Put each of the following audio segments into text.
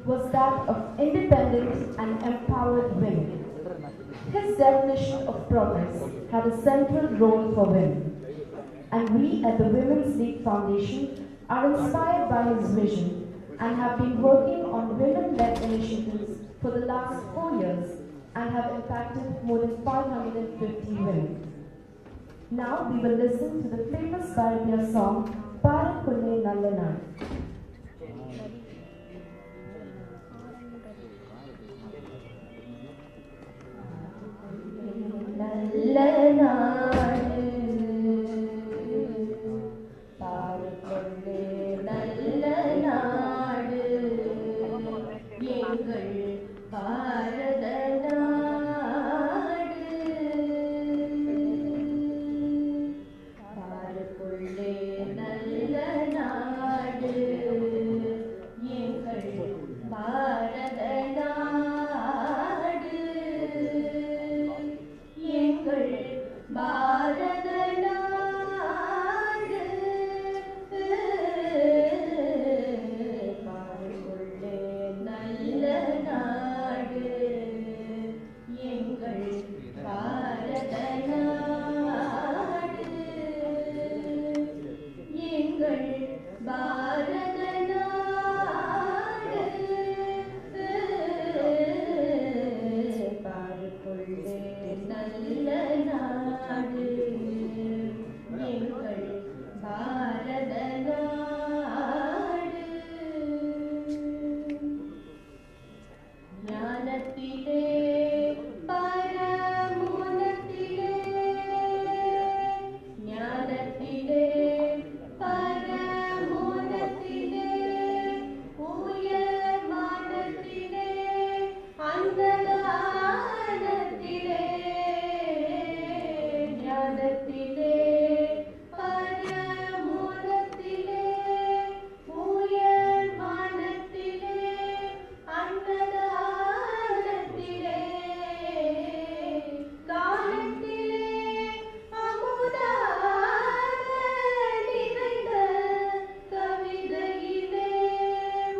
was that of independent and empowered women. His definition of progress had a central role for women, and we at the Women's League Foundation are inspired by his vision and have been working on women-led initiatives for the last 4 years and have impacted more than 550 women. Now we will listen to the famous Bharatiya song Parakulle Nallanadu. நல்லநாடு பார்க்கொள்ளே நல்லநாடு எங்கள் பாரத நாடு பார்க்கொள்ளே நல்லநாடு எங்கள் பாரத நாடு எங்கள் பாரத நாடு பார்க்கொள்ளே நல்ல நாடு எங்கள் பாரத நாடு எங்கள் பாரத நாடு பார்க்கொள்ளே நல்ல நாடு எங்கள் பாரத நாடு ஞானத்திலே பரமுனத்திலே ஞானத்திலே பரமுனத்திலே உயர் மானத்திலே அந்ததானத்திலே ஞானத்திலே பரமுனத்திலே உயர் மானத்திலே அன்னதானத்திலே காலத்திலே அமுதாக நிறைந்த கவிதையிலே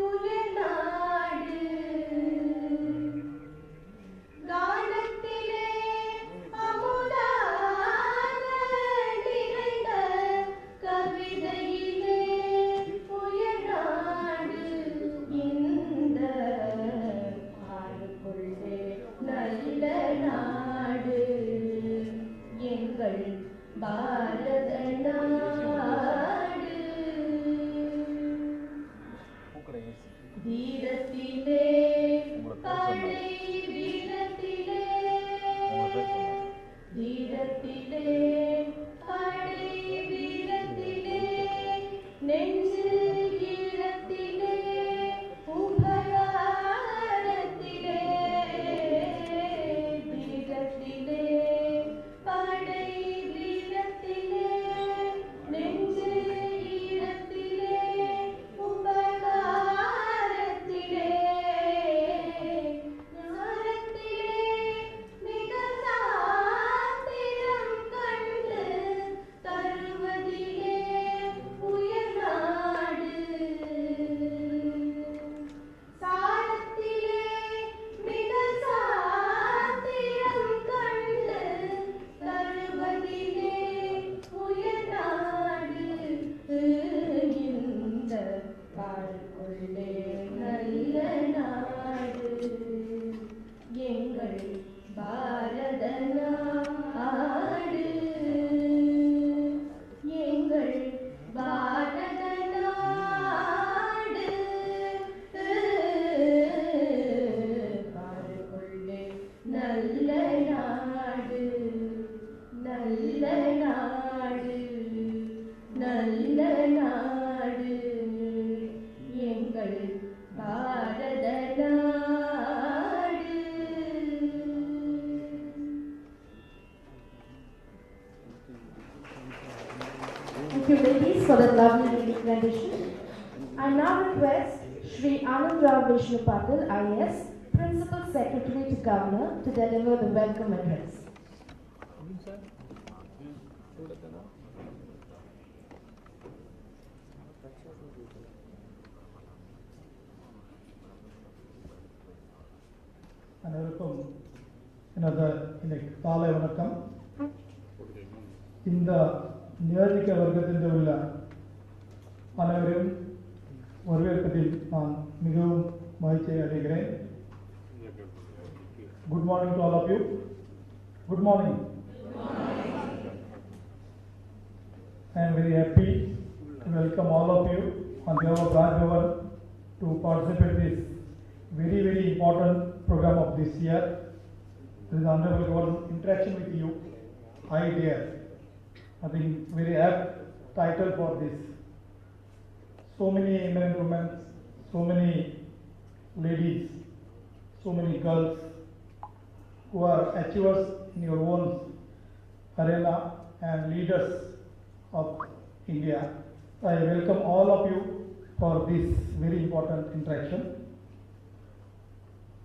உயர்நாடு காலத்திலே அமுதாக நிறைந்த கவிதையிலே உயர்நாடு இந்த பார்க்கொள்ளே நல்ல நாடு எங்கள் பாரத நாடு வீரத்திலே படை வீரத்திலே வீரத்திலே படை வீரத்திலே நெஞ்சில் ஈரத்திலே உபகாரத்திலே வீரத்திலே படை வீரத்திலே நெஞ்சில் ஈரத்திலே உபகாரத்திலே ஞானத்திலே மிக சாத்திரம் கண்டு தருவதிலே உயர்நாடு சாரத்திலே மிக சாத்திரம் கண்டு தருவதிலே உயர்நாடு இந்த பார்க்கொள்ளே நல்ல நாடு எங்கள் பாரத நாடு எங்கள் பாரத நாடு பார்க்கொள்ளே நல்ல நாடு நல்ல நாடு நல்ல நாடு எங்கள் பாரத நாடு. Thank you, ladies, for that lovely lyric rendition. I now request Shri Anandrav Vishnu Patil, IAS, Principal Secretary to Governor, to deliver the welcome address. அனைவருக்கும் எனது இன்னைக்கு காலை வணக்கம். இந்த நியோஜிக்க வர்க்கத்தில் உள்ள அனைவரையும் வரவேற்பதில் நான் மிகவும் மகிழ்ச்சியை அடைகிறேன். Good morning to all of you. Good morning. I am very happy to welcome all of you on behalf of Raj Bhavan to participate in this very important program of this year. This is honorable Governor's interaction with you. I dare. I think very apt title for this. So many men and women, so many ladies, so many girls who are achievers in your own arena and leaders of India. I welcome all of you for this very important interaction.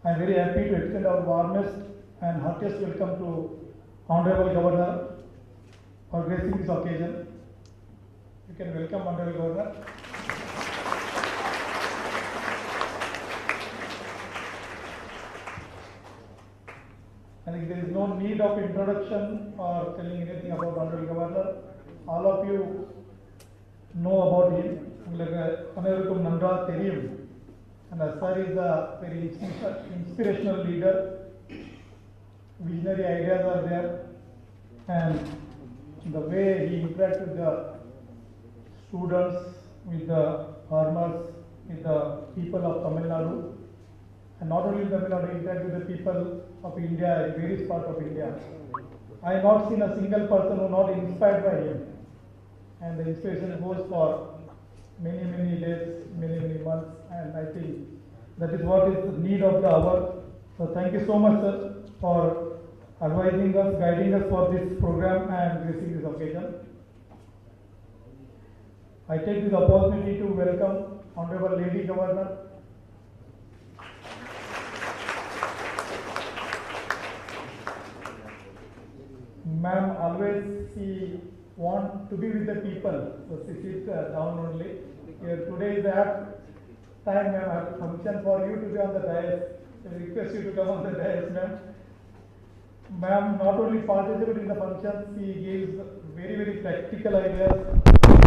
I am very happy to extend our warmest and heartiest welcome to Honorable Governor for gracing this occasion. You can welcome Honorable Governor. I think there is no need of introduction or telling anything about Honorable Governor. All of you know about him. உங்களுக்கு அனைவருக்கும் நன்றாக தெரியும். And sir is a very inspirational leader. Visionary ideas are there, and the way he interacts with the students, with the farmers, with the people of Tamil Nadu, and not only Tamil Nadu, interact with the people of India, various parts of India. I have not seen a single person who not inspired by him, and the inspiration goes for many days, many months, and I think that is what is the need of the hour. So thank you so much, sir, for advising us, guiding us for this program and gracing this occasion. I take this opportunity to welcome Honorable Lady Governor. Ma'am always she want to be with the people, so she sits down only. Here today is the time, ma'am, I have a function for you to be on the dais. I request you to come on the dais, ma'am. Ma'am not only participate in the function, she gives very practical ideas.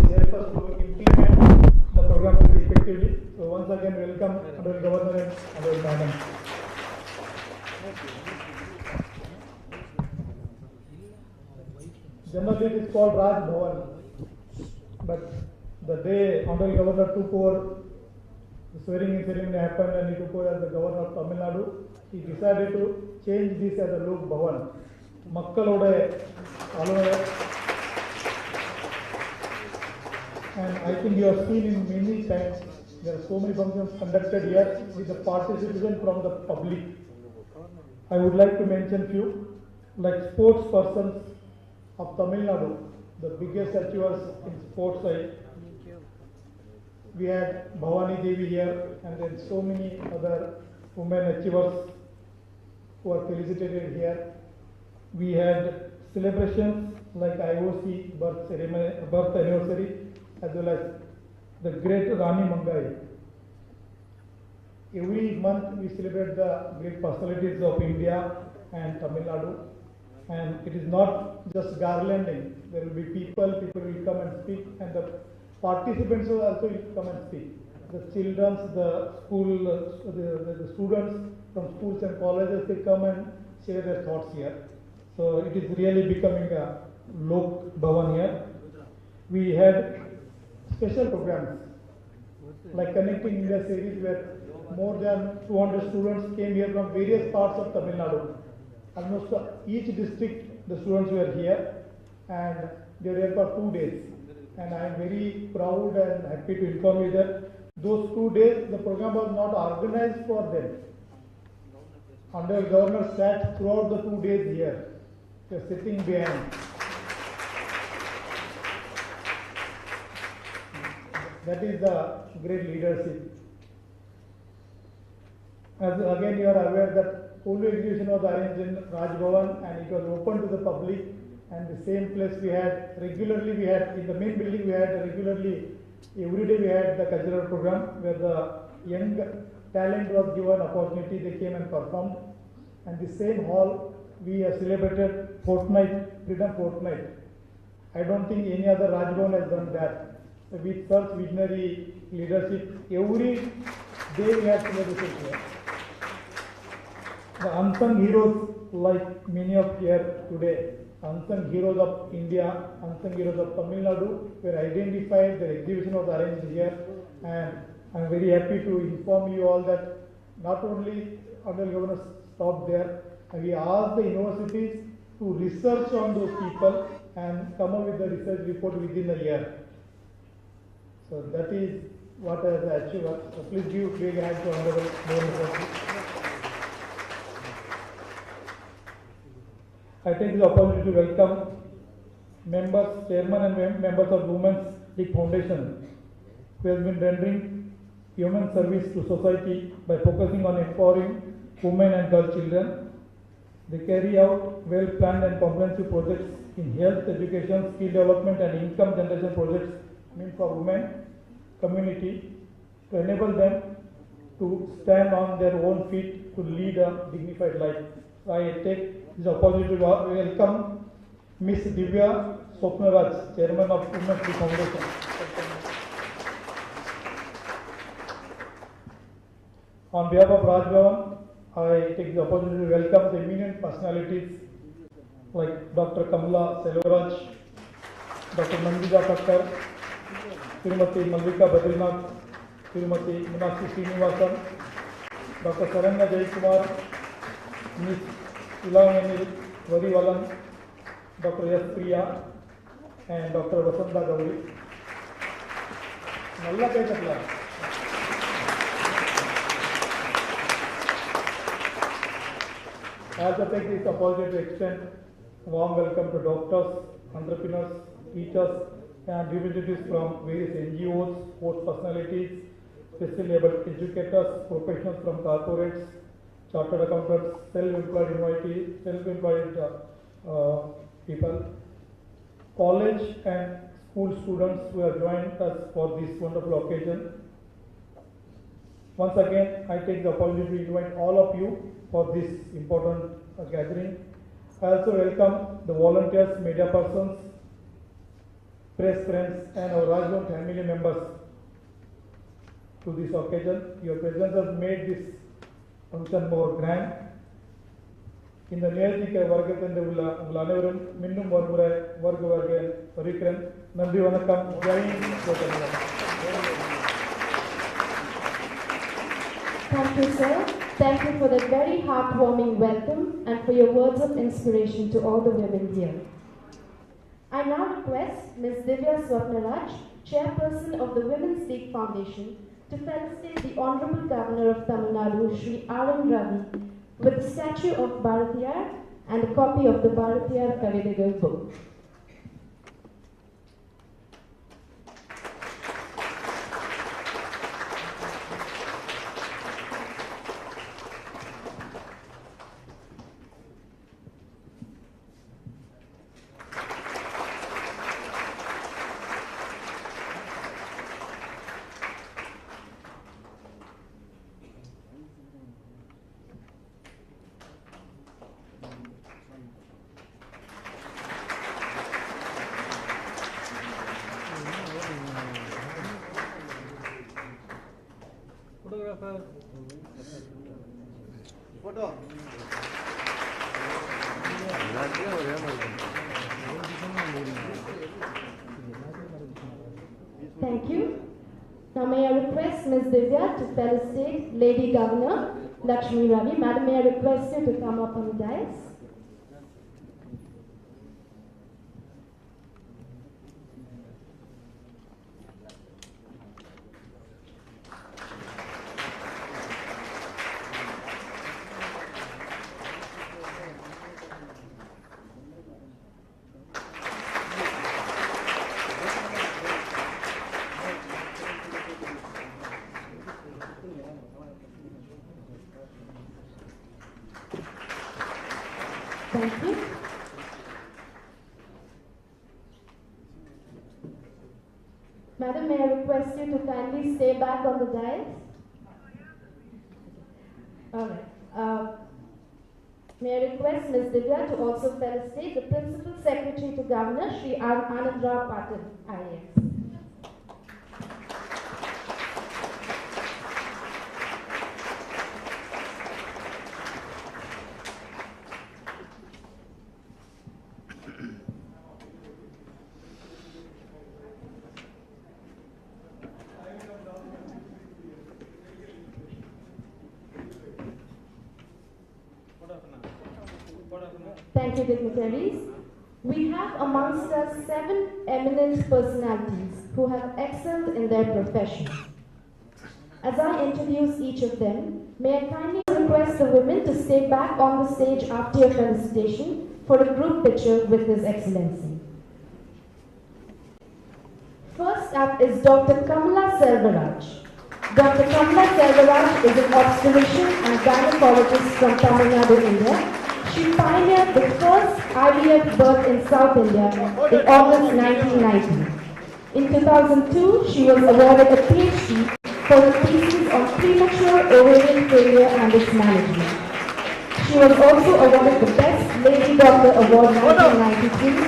She helps us to implement the program very effectively. So once again, welcome Honorable Governor and Honorable Madam. Generally, it is called Raj Bhavan, but the day Honorable Governor took over, the swearing-in ceremony happened and he took over as the Governor of Tamil Nadu. He decided to change this as a Lok Bhavan. Makkalode Alore. And I think you have seen in many times, there are so many functions conducted here with the participation from the public. I would like to mention few, like sports persons of Tamil Nadu, the biggest achievers in sports side. We had Bhavani Devi here, and then so many other women achievers who are felicitated here. We had celebrations like IOC birth anniversary, as well as the great Rani Mangai. Every month we celebrate the great personalities of India and Tamil Nadu. And it is not just garlanding. There will be people will come and speak, and the participants will also come and speak. The children, the school, the students from schools and colleges, they come and share their thoughts here. So it is really becoming a Lok Bhavan here. We had special programs like Connecting India series, where more than 200 students came here from various parts of Tamil Nadu. Almost each district, the students were here, and they were here for 2 days. And I am very proud and happy to inform you that those 2 days, the program was not organized for them. Honorable Governor sat throughout the 2 days here. They are sitting behind. That is the great leadership. As again you are aware that polo exhibition was arranged in Raj Bhavan, and it was open to the public, and the same place we had regularly, in the main building we had regularly, every day we had the cultural program where the young talent was given opportunity, they came and performed. and the same hall we have celebrated Freedom Fortnight. I don't think any other Rajbhavan has done that. With such visionary leadership, every day we have celebrated here. The unsung heroes, like many of here today, unsung heroes of India, unsung heroes of Tamil Nadu, were identified. The exhibition was arranged here, and I am very happy to inform you all that not only Honorable Governor stopped there, we asked the universities to research on those people and come up with the research report within a year. So that is what I have achieved. So please give big hand to Honorable Governor. I take this opportunity to welcome members, chairman and members of Women's League Foundation, who has been rendering human service to society by focusing on empowering women and girl children. They carry out well-planned and comprehensive projects in health, education, skill development and income generation projects meant for women, community, to enable them to stand on their own feet to lead a dignified life. So I take this opportunity to welcome Ms. Divya Swapnaraj, Chairman of Women's League Foundation. On behalf of Rajbhavan, I take the opportunity to welcome the eminent personalities like Dr. Kamla Selvaraj, Dr. Nandita Thakkar, Srimati Mallika Badrinath, Srimati Meenakshi Srinivasan, Dr. Saranga Jayakumar, Ms. Ilamani Varivalan, Dr. S. Priya, and Dr. Vasanta Gauri. Nalla Kaitapla. I also take this opportunity to extend a warm welcome to doctors, entrepreneurs, teachers, and representatives from various NGOs, sports personalities, specially able educators, professionals from corporates, chartered accountants, self-employed people, college and school students who have joined us for this wonderful occasion. Once again, I take the opportunity to invite all of you for this important gathering. I also welcome the volunteers, media persons, press friends and our Rajbhavan family members to this occasion. Your presence has made this function more grand. இந்த நிகழ்ச்சிக்கு வருகை தந்த உங்கள் அனைவரும் மீண்டும் ஒருமுறை வருகிறேன் வருகிறேன். நன்றி, வணக்கம். Jai Hind. Thank you, sir. Thank you for that very heartwarming welcome and for your words of inspiration to all the women here. I now request Ms. Divya Swapnaraj, Chairperson of the Women's League Foundation, to felicitate the Honorable Governor of Tamil Nadu, Shri Ravi, with the statue of Bharatiyar and a copy of the Bharatiyar Kavidagal book. Photo. Thank you. Now may I request Ms. Divya to felicitate Lady Governor Lakshmi Ravi. Madam, may I request you to come up on the dais. Thank you. Madam, may I request you to kindly stay back on the dais? All right. May I request Ms. Divya to also felicitate the Principal Secretary to Governor, Shri Anandrao Patil, IAS. Thank you, dignitaries. We have amongst us 7 eminent personalities who have excelled in their profession. As I introduce each of them, may I kindly request the women to stay back on the stage after your felicitation for a group picture with His Excellency. First up is Dr. Kamala Selvaraj. Dr. Kamala Selvaraj is an obstetrician and gynecologist from Tamil Nadu, India. She pioneered the first IVF birth in South India in August 1990. In 2002, she was awarded a PhD for her thesis on premature ovarian failure and its management. She was also awarded the Best Lady Doctor Award 1993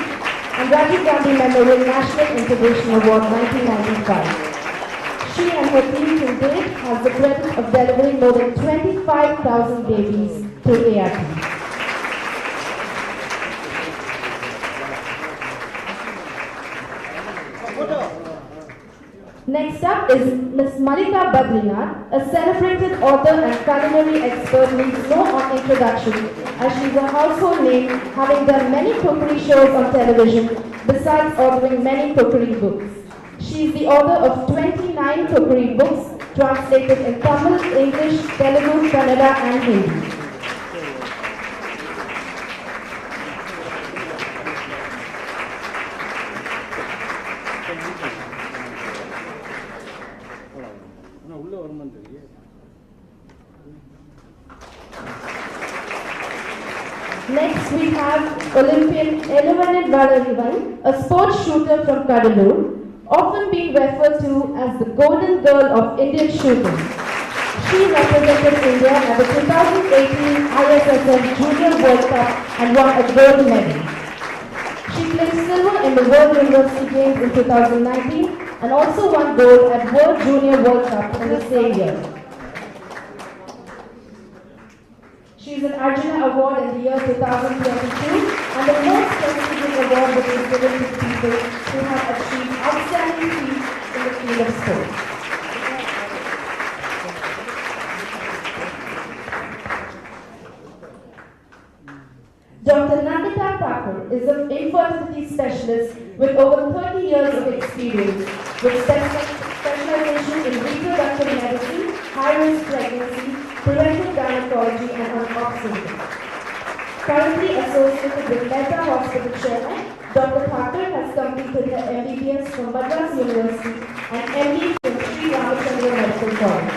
and Ravi Memorial National Integration Award 1995. She and her team to date has the credit of delivering more than 25,000 babies through ART. Next up is Ms. Malika Badrinath, a celebrated author and culinary expert needs no introduction as she is a household name, having done many cookery shows on television besides authoring many cookery books. She is the author of 29 cookery books translated in Tamil, English, Telugu, Kannada and Hindi. Next we have Olympian Elevanet Valarivan, a sports shooter from Kadalur, often being referred to as the golden girl of Indian shooting. She represented India at the 2018 ISSF Junior World Cup and won a gold medal. She placed silver in the World University Games in 2019 and also won gold at World Junior World Cup in the same year. She is an Arjuna Award in the year 2022 and the most prestigious award which is given to people who have achieved outstanding feats in the field of sports. Dr. Nandita Thakur is an infertility specialist with over 30 years of experience with specialization in reproductive medicine, high-risk pregnancy, preventive gynecology and oxygen. Currently associated with Mehta Hospital Chairman, Dr. Thakur has completed her MBBS from Madras University and MD from Sri Ramachandra Medical College.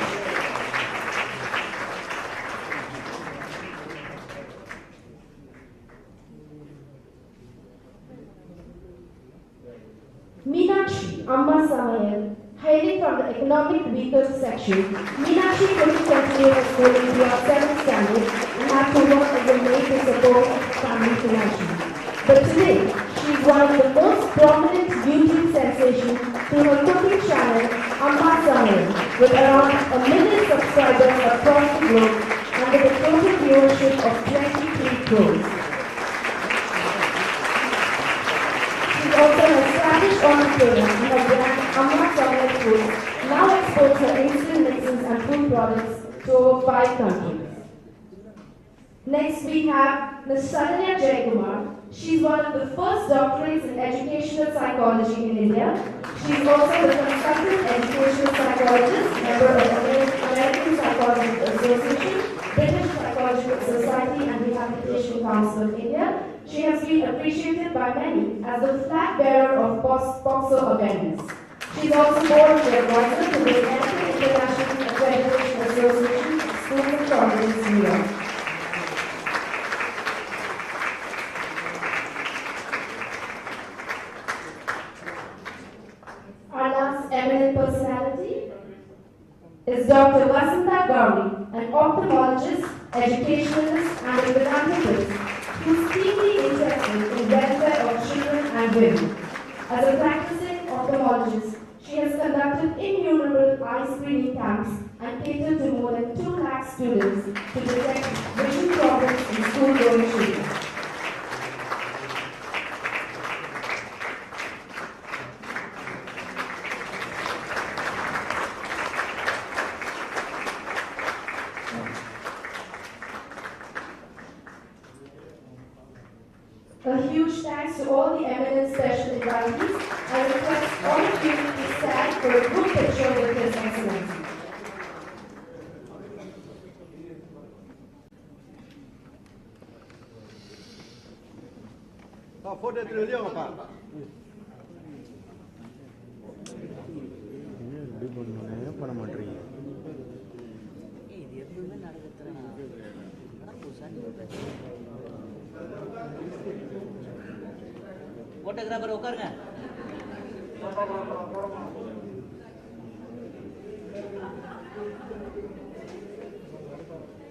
Meenakshi Amma Samayal, hailing from the economic weaker section, Meenakshi couldn't continue her schooling beyond 7th standard and had to work as a maid to support family financially. But today, she is one of the most prominent YouTube sensations through her cooking channel, Amma Samayal, with around 1 million subscribers across the globe and with a total viewership of 23 crores. She also has established entrepreneur and her brand Amma Samayal Foods now exports her instant mixes and food products to over 5 countries. Next we have Ms. Sananya Jayakumar. She is one of the first doctorates in educational psychology in India. She is also the consultant educational psychologist, member of the American Psychological Association, British Psychological Society and Rehabilitation Council of India. She has been appreciated by many as the flag bearer of POXO awareness. She is also board advisor to the American International Accreditation Association Schools and Colleges, New York. Our last eminent personality is Dr. Vasantha Gauri, an ophthalmologist technologists, educationalists, and the philanthropists who is deeply interested in welfare of children and women. As a practicing ophthalmologist, she has conducted innumerable eye screening camps and catered to more than 2 lakh students to detect vision problems in school-going children. A huge thanks to all the eminent special invitees. I request all of you to stand for a group picture with His Excellency. Foto terlihat apa? ini lebih bonusnya pada materi. Dia belum நடக்குதுனா நடக்குசானி photographer உட்காருங்க.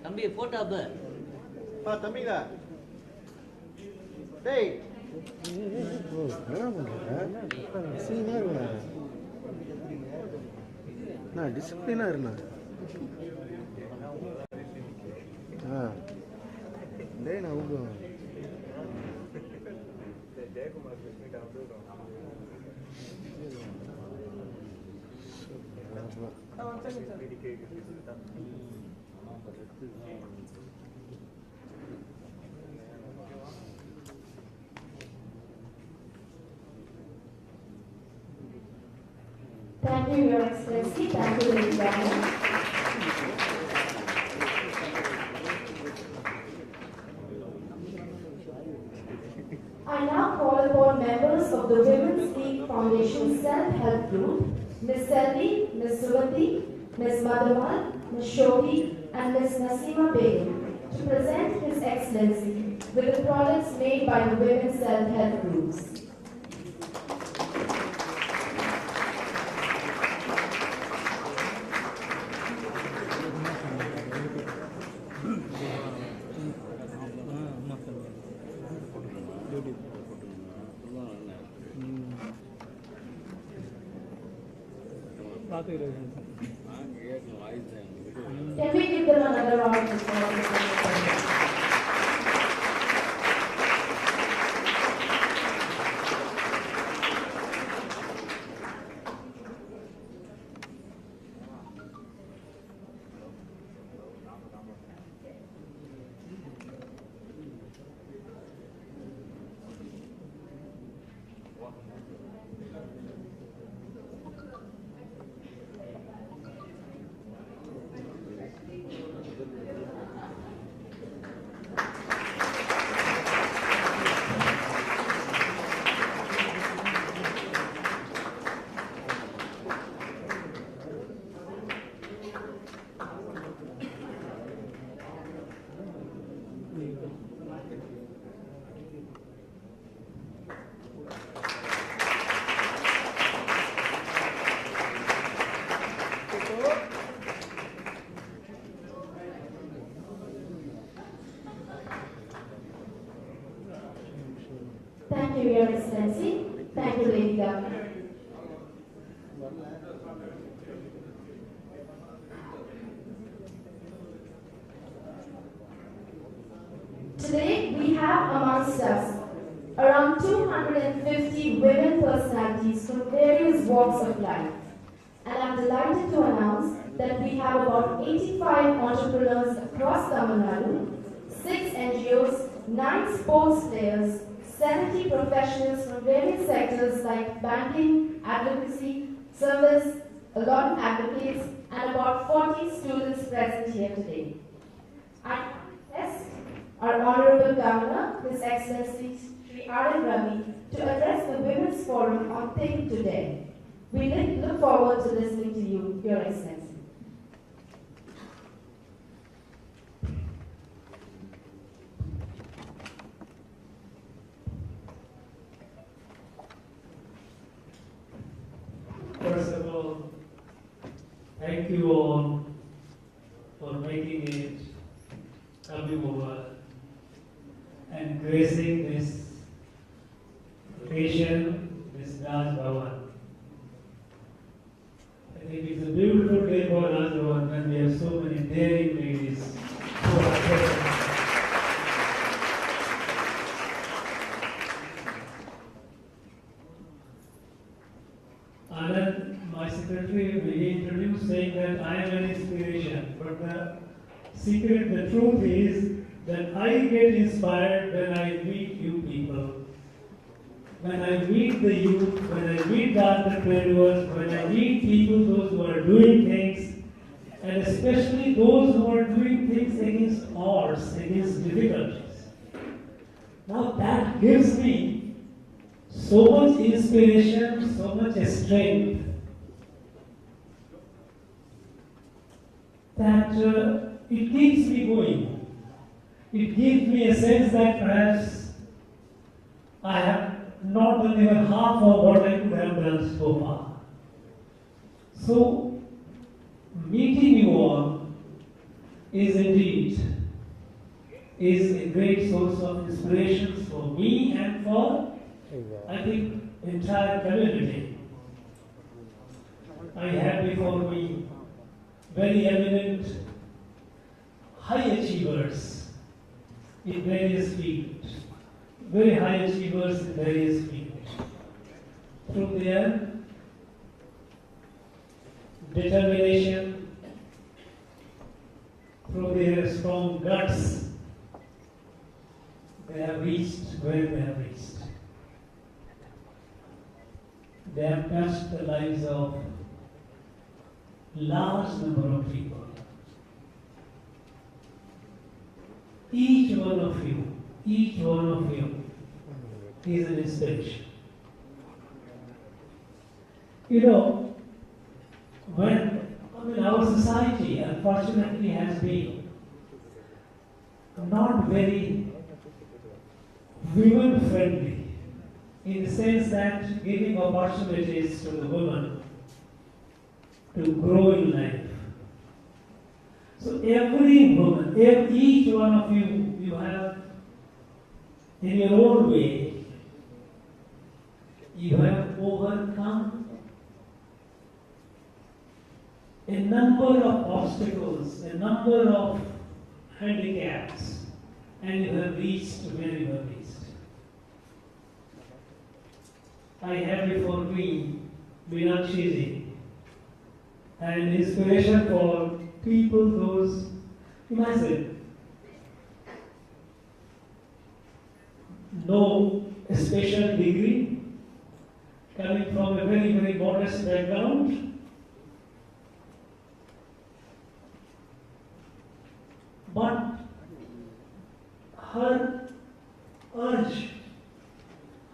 தம்பி photo அப்ப தம்பிங்க டேய் என்ன பண்ற சீனா இருக்கா நான் டிசிப்ளினா இருக்கேன் டேய் நான் ஊக்குவேன் Thank you, Your Excellency. Thank you, Lady Diana. I now call upon members of the Women's League Foundation Self-Help Group, Ms. Selvi, Ms. Suvati, Ms. Madhamal, Ms. Shobi, and Ms. Nasima Begum to present His Excellency with the products made by the women's self-help groups. Can we give them another round of applause? Thank you, Your Excellency. Thank you, Lady Governor. Today, we have amongst us around 250 women personalities from various walks of life. And I'm delighted to announce that we have about 85 entrepreneurs across Tamil Nadu, 6 NGOs, 9 sports players, 70 professionals from various sectors like banking, advocacy, service, a lot of advocates, and about 40 students present here today. I request our Honorable Governor, His Excellency Shri Ravi, to address the Women's Forum on Think Today. We look forward to listening to you, Your Excellency. First of all, thank you all for making it coming over and gracing this occasion, this Raj Bhavan. I think it's a beautiful day for Raj Bhavan when we have so many daring ladies who are present. Anand, my secretary, he introduced saying that I am an inspiration, but the secret, the truth is that I get inspired when I meet you people. When I meet the youth, when I meet the entrepreneurs, when I meet people, those who are doing things, and especially those who are doing things against odds, against difficulties. Now that gives me so much inspiration, so much strength that it keeps me going. It gives me a sense that perhaps I have not done even half of what I could have done so far. So, meeting you all is indeed a great source of inspiration for me and for, I think, entire community. I have before me very eminent high achievers in various fields, very high achievers in various fields. Through their determination, through their strong guts, they have reached where they have reached. They have touched the lives of large number of people. Each one of you is an inspiration. You know, our society unfortunately has been not very women friendly, in the sense that giving opportunities to the women to grow in life. So every woman, each one of you, you have in your own way, you have overcome a number of obstacles, a number of handicaps, and you have reached where you have reached. I have before me Meenakshi, an inspiration for people, those, imagine, no special degree, coming from a very, very modest background, but her urge,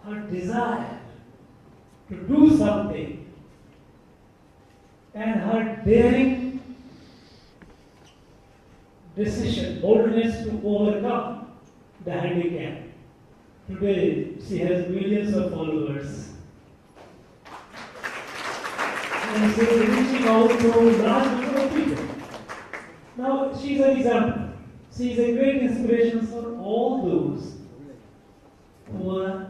her desire to do something, and her daring decision, boldness to overcome the handicap. Today, she has millions of followers. And she is reaching out to large number of people. Now, she is an example. She is a great inspiration for all those who are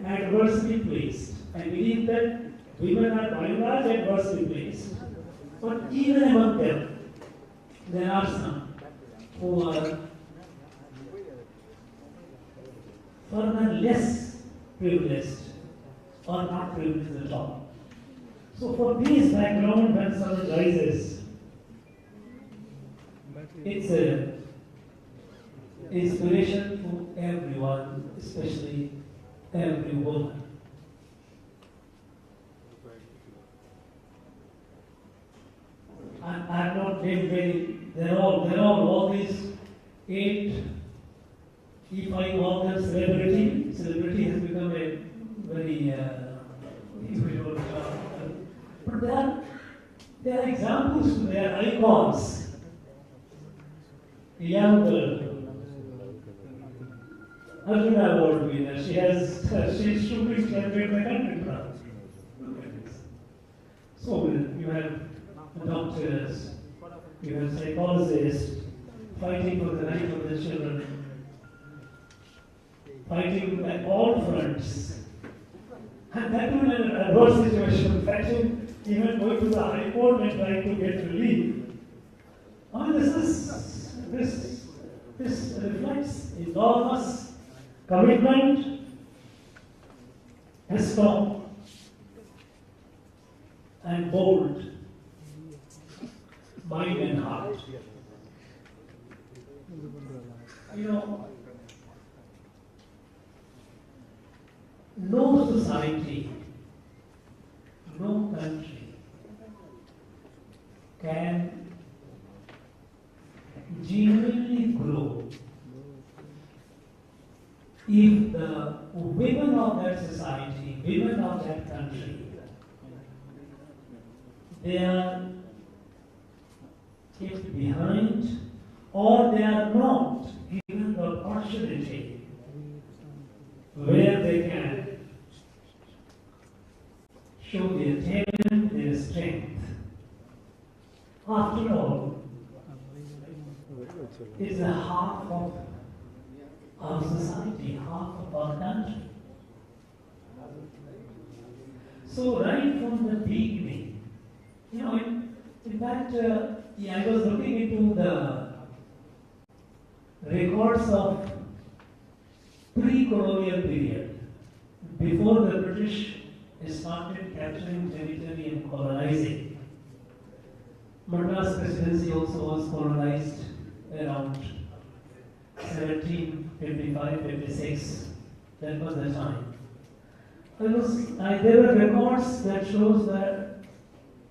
adversely placed. I believe that women are by and large adversely placed. But even among them, there are some who are further less privileged or not privileged at all. So for this background, when someone rises, it's an inspiration to everyone, especially every woman. I'm not named they're all these 8, if I call them celebrity has become a very usual term. But they are examples, they are icons. A young girl, Arjuna Award winner, she's shooting celebrate my country proud. Look at this. So you have doctors, you have psychologists, fighting for the right of the children, fighting at all fronts. And that too in an adverse situation, fighting, even going to the High Court and trying to get relief. I mean, this reflects enormous commitment, strong and bold mind and heart. You know, no society, no country can genuinely grow if the women of that society, women of that country, they are kept behind or they are not given the opportunity where they can show their talent, their strength. After all, it's a half of our society, half of our country. So right from the beginning, you know, in fact, I was looking into the records of pre-colonial period, before the British started capturing territory and colonizing. Madras Presidency also was colonized around 1755-56. That was the time. There were records that shows that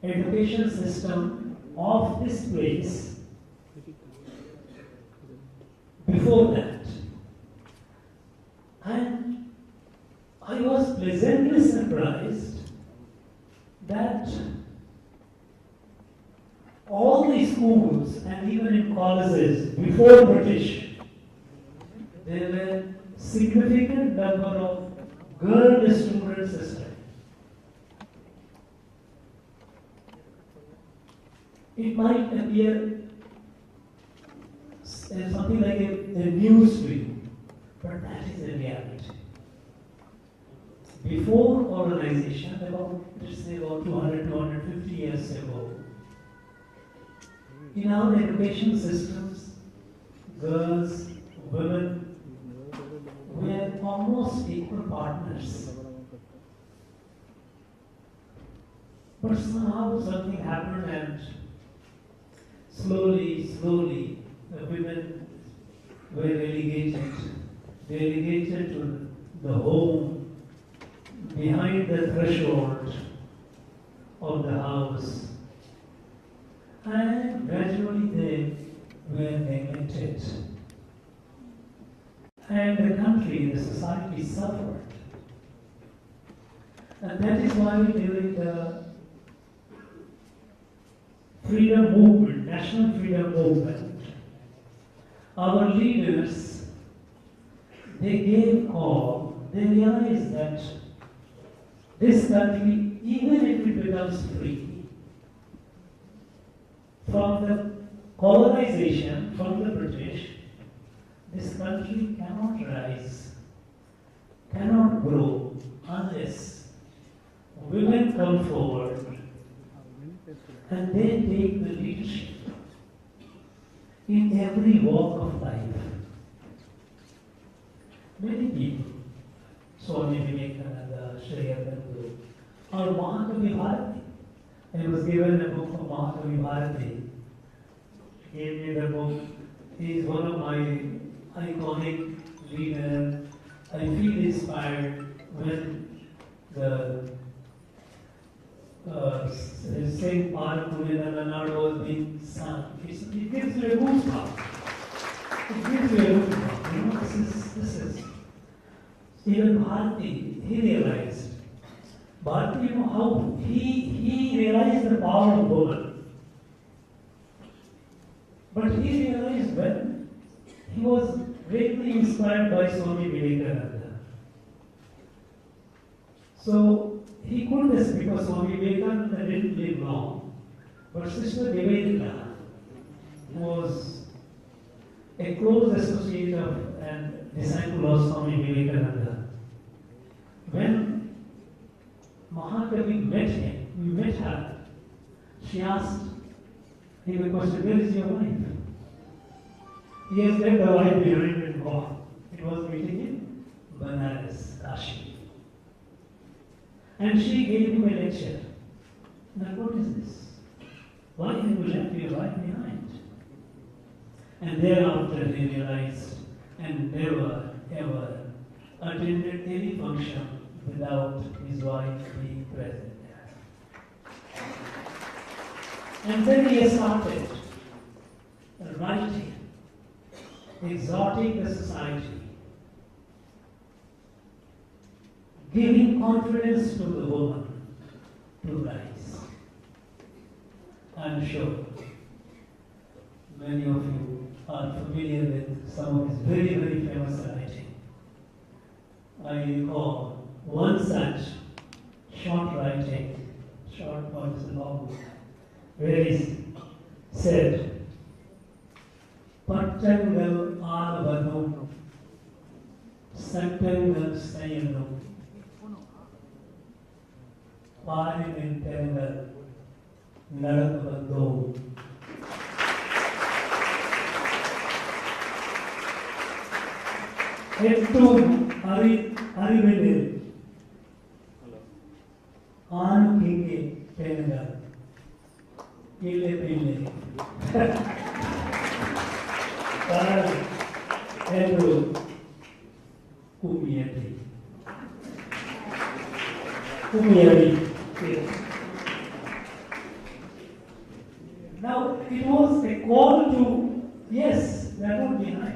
education system of this place before that. And I was pleasantly surprised that all the schools and even in colleges before British, there were significant number of girl students studying. It might appear as something like a news to you, but that is the reality. Before colonization, let's say about 200-250 years ago, in our education systems, girls, women were almost equal partners. But somehow something happened and slowly, the women were relegated to the home, behind the threshold of the house. And gradually they were neglected. And the country, the society suffered. And that is why during the freedom movement, national freedom movement, our leaders, they gave call, they realized that this country, even if it becomes free, from the colonization, from the British, this country cannot rise, cannot grow unless women come forward and they take the leadership in every walk of life. Many people, Swami Vivekananda, Sri Aurobindo, or Mahakavi Bharati. I was given a book from Mahakavi Bharati. He gave me the book. He is one of my iconic leaders. I feel inspired when the Saint tamilnadu was being sung. It gives you a goosebump. It gives you a goosebump. You know, this is. Even Bharati, he realized. Bharati, you know how he realized the power of woman. But he realized when he was greatly inspired by Swami Vivekananda. So he couldn't speak because Swami Vivekananda didn't live long. But Sister Nivedita was a close associate of and disciple of Swami Vivekananda. When Mahakavi met him, we met her, she asked him a question, where is your wife? He has left the wife behind and gone. It was meeting in Banaras, Kashi. And she gave him a lecture. Now what is this? Why have you left your wife behind? And thereafter he realized and never ever attended any function without his wife being present there. And then he started writing, exhorting the society, giving confidence to the woman to rise. I am sure many of you are familiar with some of his very, very famous writing. I recall one such short writing, short poems and long book, where he said, Pattangal Aanavanu, Santangal Sayanu, Parimintangal Narakavando. Arivenil Anu Kingi Pengal Ile Pile Paral Hebrew Kumiyati Now it was a call to, yes, that would be right.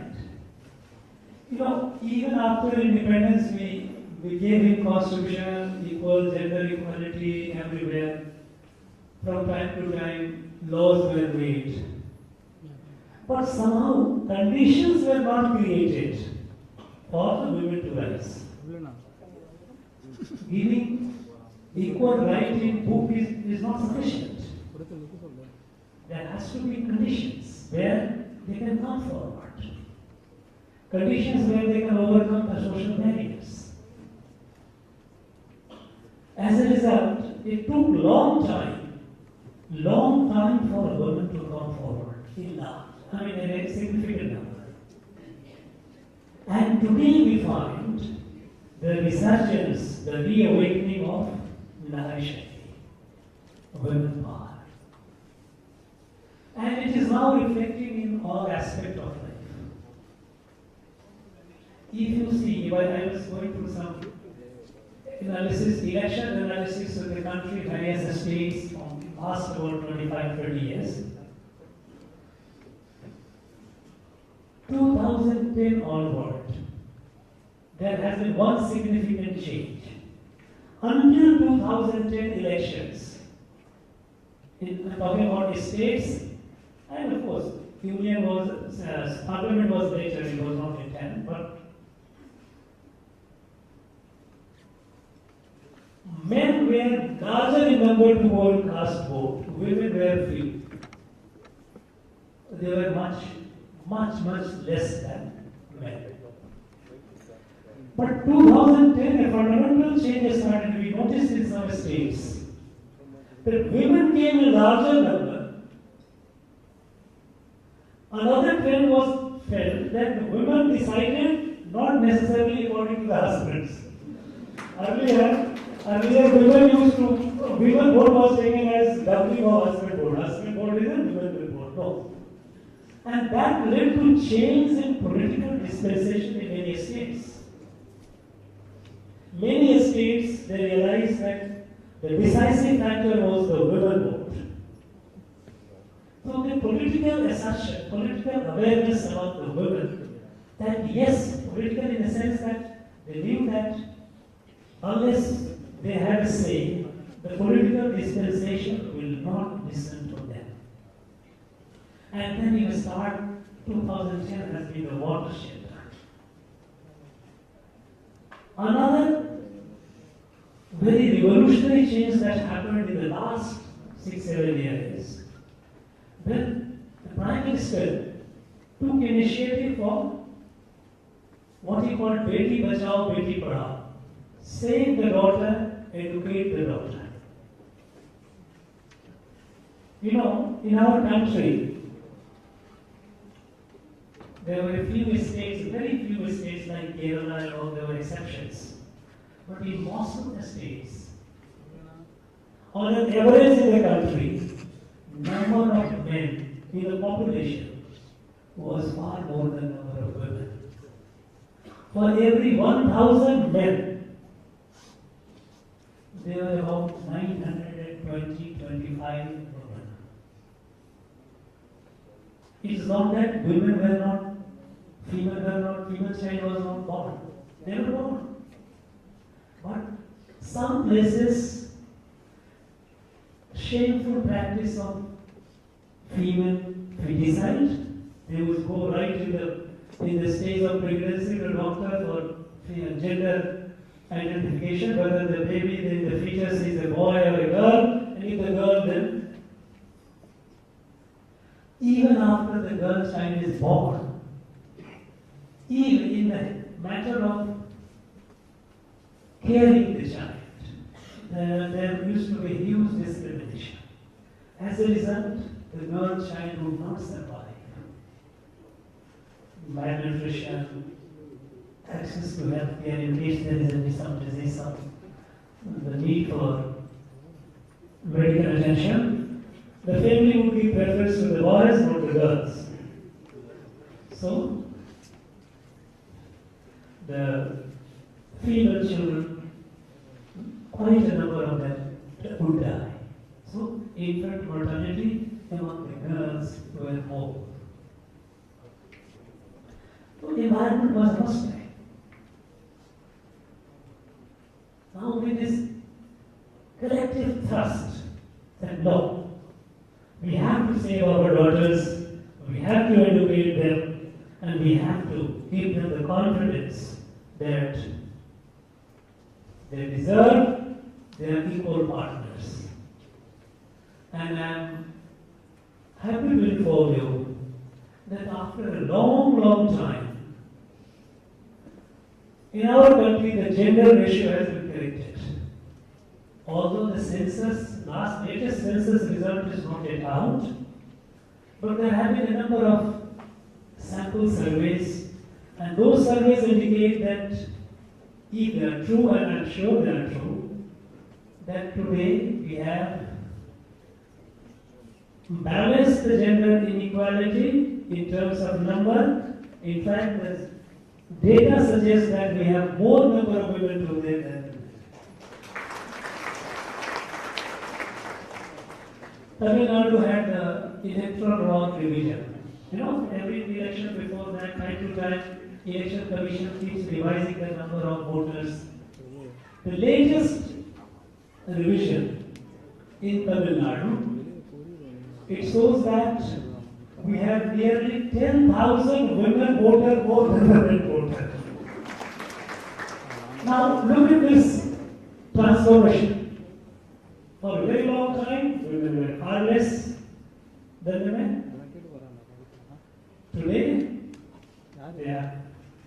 You know, even after independence, we gave him constitution, equal gender equality everywhere. From time to time, laws were made. But somehow, conditions were not created for the women to rise. Giving equal right in book is not sufficient. There has to be conditions where they can come forward. Conditions where they can overcome the social barriers. As a result, it took long time for a woman to come forward in a significant number. And today we find the resurgence, the reawakening of Nari Shakti, women power. And it is now reflecting in all aspects of life. If you see, while I was going through some analysis, election analysis of the country, various states from past about 25-30 years, 2010 onward, there has been one significant change. Until 2010 elections, I'm talking about the states, and of course, Union was, Parliament was later, it was not in 10, but men were larger in number to all cast vote, women were few. They were much less than men. But 2010, a fundamental change started to be noticed in some states. That women came in larger number. Another trend was felt that the women decided not necessarily according to the husbands. Earlier women vote was taken as doubling of husband vote. Husband vote is a women will vote. No. And that led to change in political dispensation in many states. Many states, they realized that the decisive factor was the women vote. So the political assertion, political awareness among the women, that yes, political in the sense that they knew that unless they had a say, the political dispensation will not listen to them. And then you start, 2010 has been the watershed. Another very revolutionary change that happened in the last 6-7 years, when the Prime Minister took initiative for what he called Beti Bachao, Beti Padhao. Save the daughter, educate the daughter. You know, in our country, there were a few states, very few states like Kerala and all, there were exceptions. But in most of the states, on an average in the country, number of men in the population was far more than number of women. For every 1,000 men, there were about 925 women. It is not that women were not, female child was not born. They were born. But some places, shameful practice of female feticide, they would go right in the stage of pregnancy to doctor for gender identification, whether the baby, the fetus is a boy or a girl, and if the girl, then even after the girl child is born, even in the matter of caring the child, there used to be huge discrimination. As a result, the girl child would not survive. Malnutrition, access to health care in case there is some disease, the need for medical attention, the family would give preference to the boys, not the girls. So, the female children, quite a number of them would die. So, infant mortality among the girls were more. So, the environment was hostile. Now, with this collective thrust that no, we have to save our daughters, we have to educate them, and we have to give them the confidence that they deserve, they are equal partners. And I am happy to inform you that after a long time, in our country the gender ratio has been corrected. Although the latest census result is not yet out, but there have been a number of sample surveys, and those surveys indicate that if they are true, and I'm sure they are true, that today we have balanced the gender inequality in terms of number. In fact, the data suggests that we have more number of women today than men. Tamil Nadu had the electoral roll revision. You know, every election before that, time to time, election commission keeps revising the number of voters. The latest revision in Tamil Nadu, it shows that we have nearly 10,000 women voters more than men voters. Now look at this transformation. For a very long time, women were far less than the men. Today, they have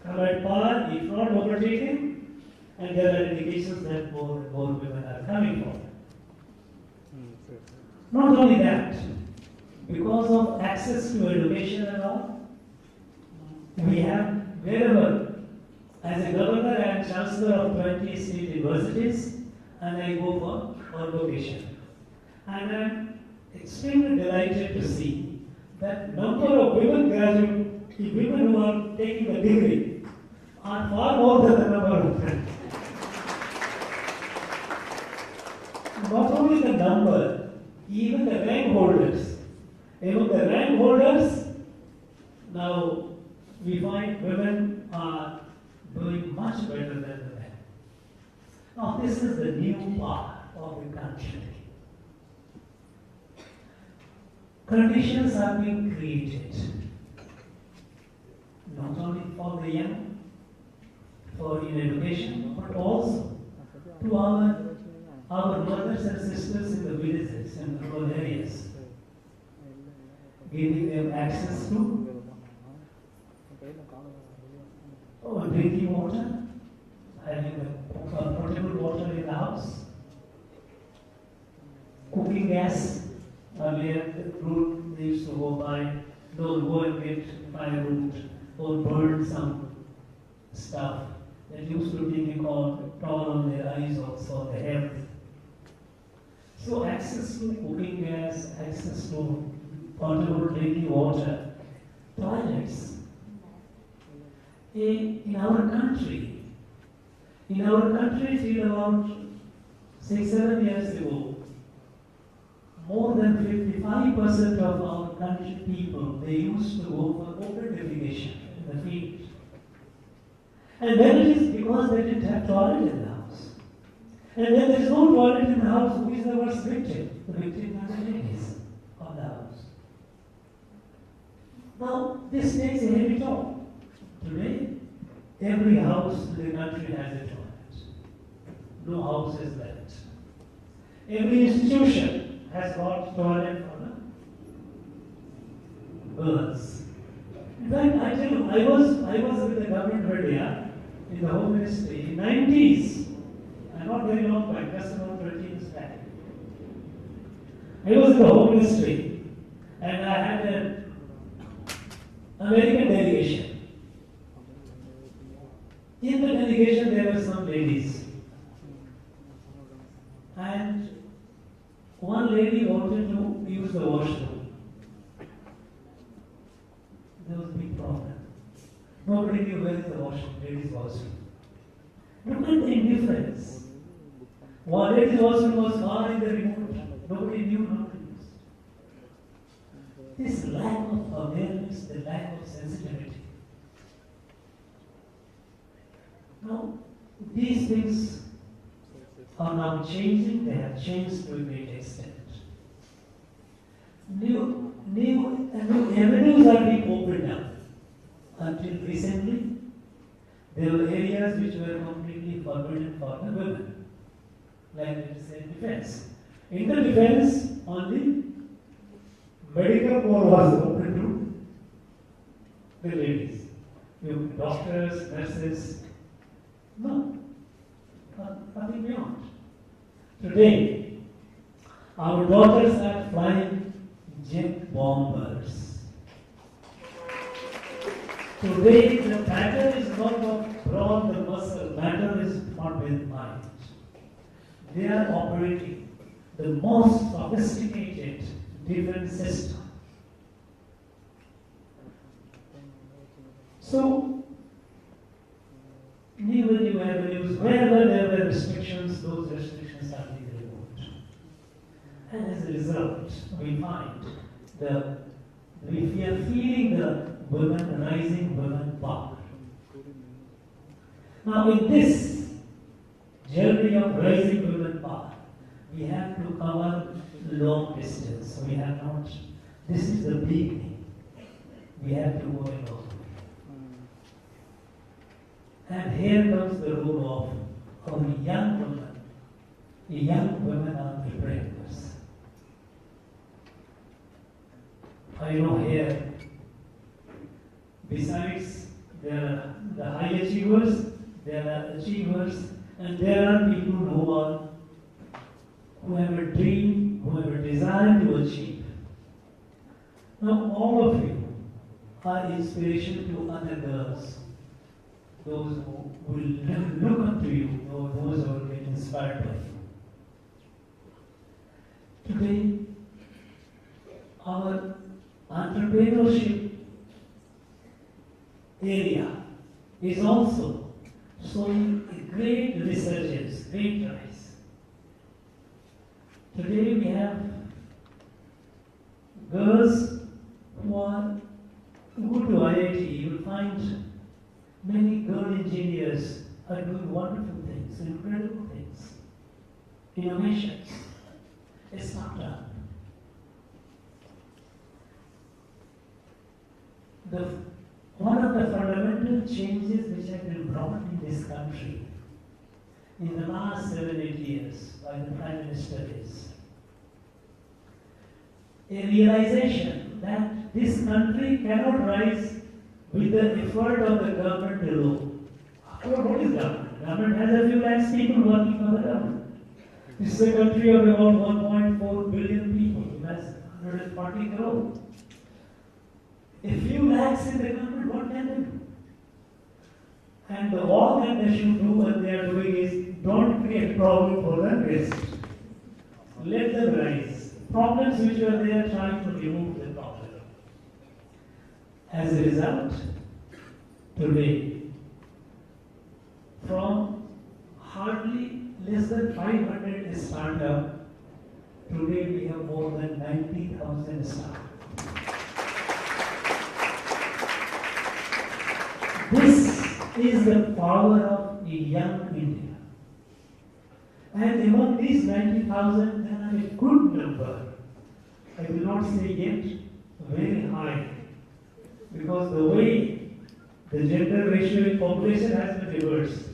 come at par, if not overtaken, and there are indications that more and more women are coming forward. Not only that, because of access to education and all, we have wherever, as a governor, I am chancellor of 20 state universities, and I go for convocation. And I am extremely delighted to see that number of women graduates, women who are taking the degree, are far more than the number of men. Not only the number, even the rank holders. Among the rank holders, now we find women are doing much better than the men. Now this is the new part of the country. Conditions are being created, not only for the young, for in education, but also to our mothers and sisters in the villages and rural areas, giving them access to drinking water, having potable water in the house, cooking gas. Earlier, the route they used to go by, they'll go and get firewood or burn some stuff that used to take a toll on their eyes also, the health. So access to cooking gas, access to potable drinking water, toilets. In our country, till about 6-7 years ago, more than 55% of our country people, they used to go for open defecation in the field. And then it is because they didn't have toilet in the house. And when there is no toilet in the house, who is the worst victim? The victim are the ladies of the house. Now, this takes a heavy toll. Today, every house in the country has a toilet. No house is left. Every institution has got toilet for the girls. In fact, I tell you, I was with the government of India in the Home Ministry in 90s. And not very long back, just about 20 years back. I was in the Home Ministry and I had an American delegation. In the delegation, there were some ladies. And one lady wanted to use the washroom. There was a big problem. Nobody knew where is the washroom, ladies' washroom. Look at the indifference. One ladies' washroom was far in the remote. Nobody knew how to use it. This lack of awareness, the lack of sensitivity. Now, these things are now changing, they have changed to a great extent. New avenues are being opened up. Until recently, there were areas which were completely forbidden for the women, like let us say defense. In the defense, only medical corps was open to the ladies. Doctors, nurses, no, nothing beyond. Today, our daughters are flying jet bombers. Today, the matter is not of brawn or muscle, matter is not with mind. They are operating the most sophisticated defense system. So, new avenues, wherever there were restrictions, those restrictions are being removed. And as a result, we find we are feeling the rising women power. Now, in this journey of rising women power, we have to cover long distance. We have not, this is the beginning. We have to go along. And here comes the role of our young women. The young women entrepreneurs. I know here, besides there are the high achievers, there are achievers, and there are people who have a dream, who have a desire to achieve. Now, all of you are inspiration to other girls. Those who will look up to you, or those who will get inspired by you. Today, our entrepreneurship area is also showing a great resurgence, great rise. Today we have girls who go to IIT. You will find many girl engineers are doing wonderful things, incredible things, innovations, a startup. One of the fundamental changes which have been brought in this country in the last 7-8 years by the Prime Minister is a realization that this country cannot rise with the effort of the government alone. What is government? Government has a few lakhs people working for the government. This is a country of about 1.4 billion people. That's 140 crore. A few lakhs in the government, what can they do? And all that they should do, what they are doing is don't create problem for the rest. Let them rise. Problems which are there, trying to remove the problem. As a result, today, from hardly less than 500 startups, today we have more than 90,000 startups. This is the power of a young India. And among these 90,000, there are a good number. I will not say yet very high, because the way the gender ratio in population has been reversed,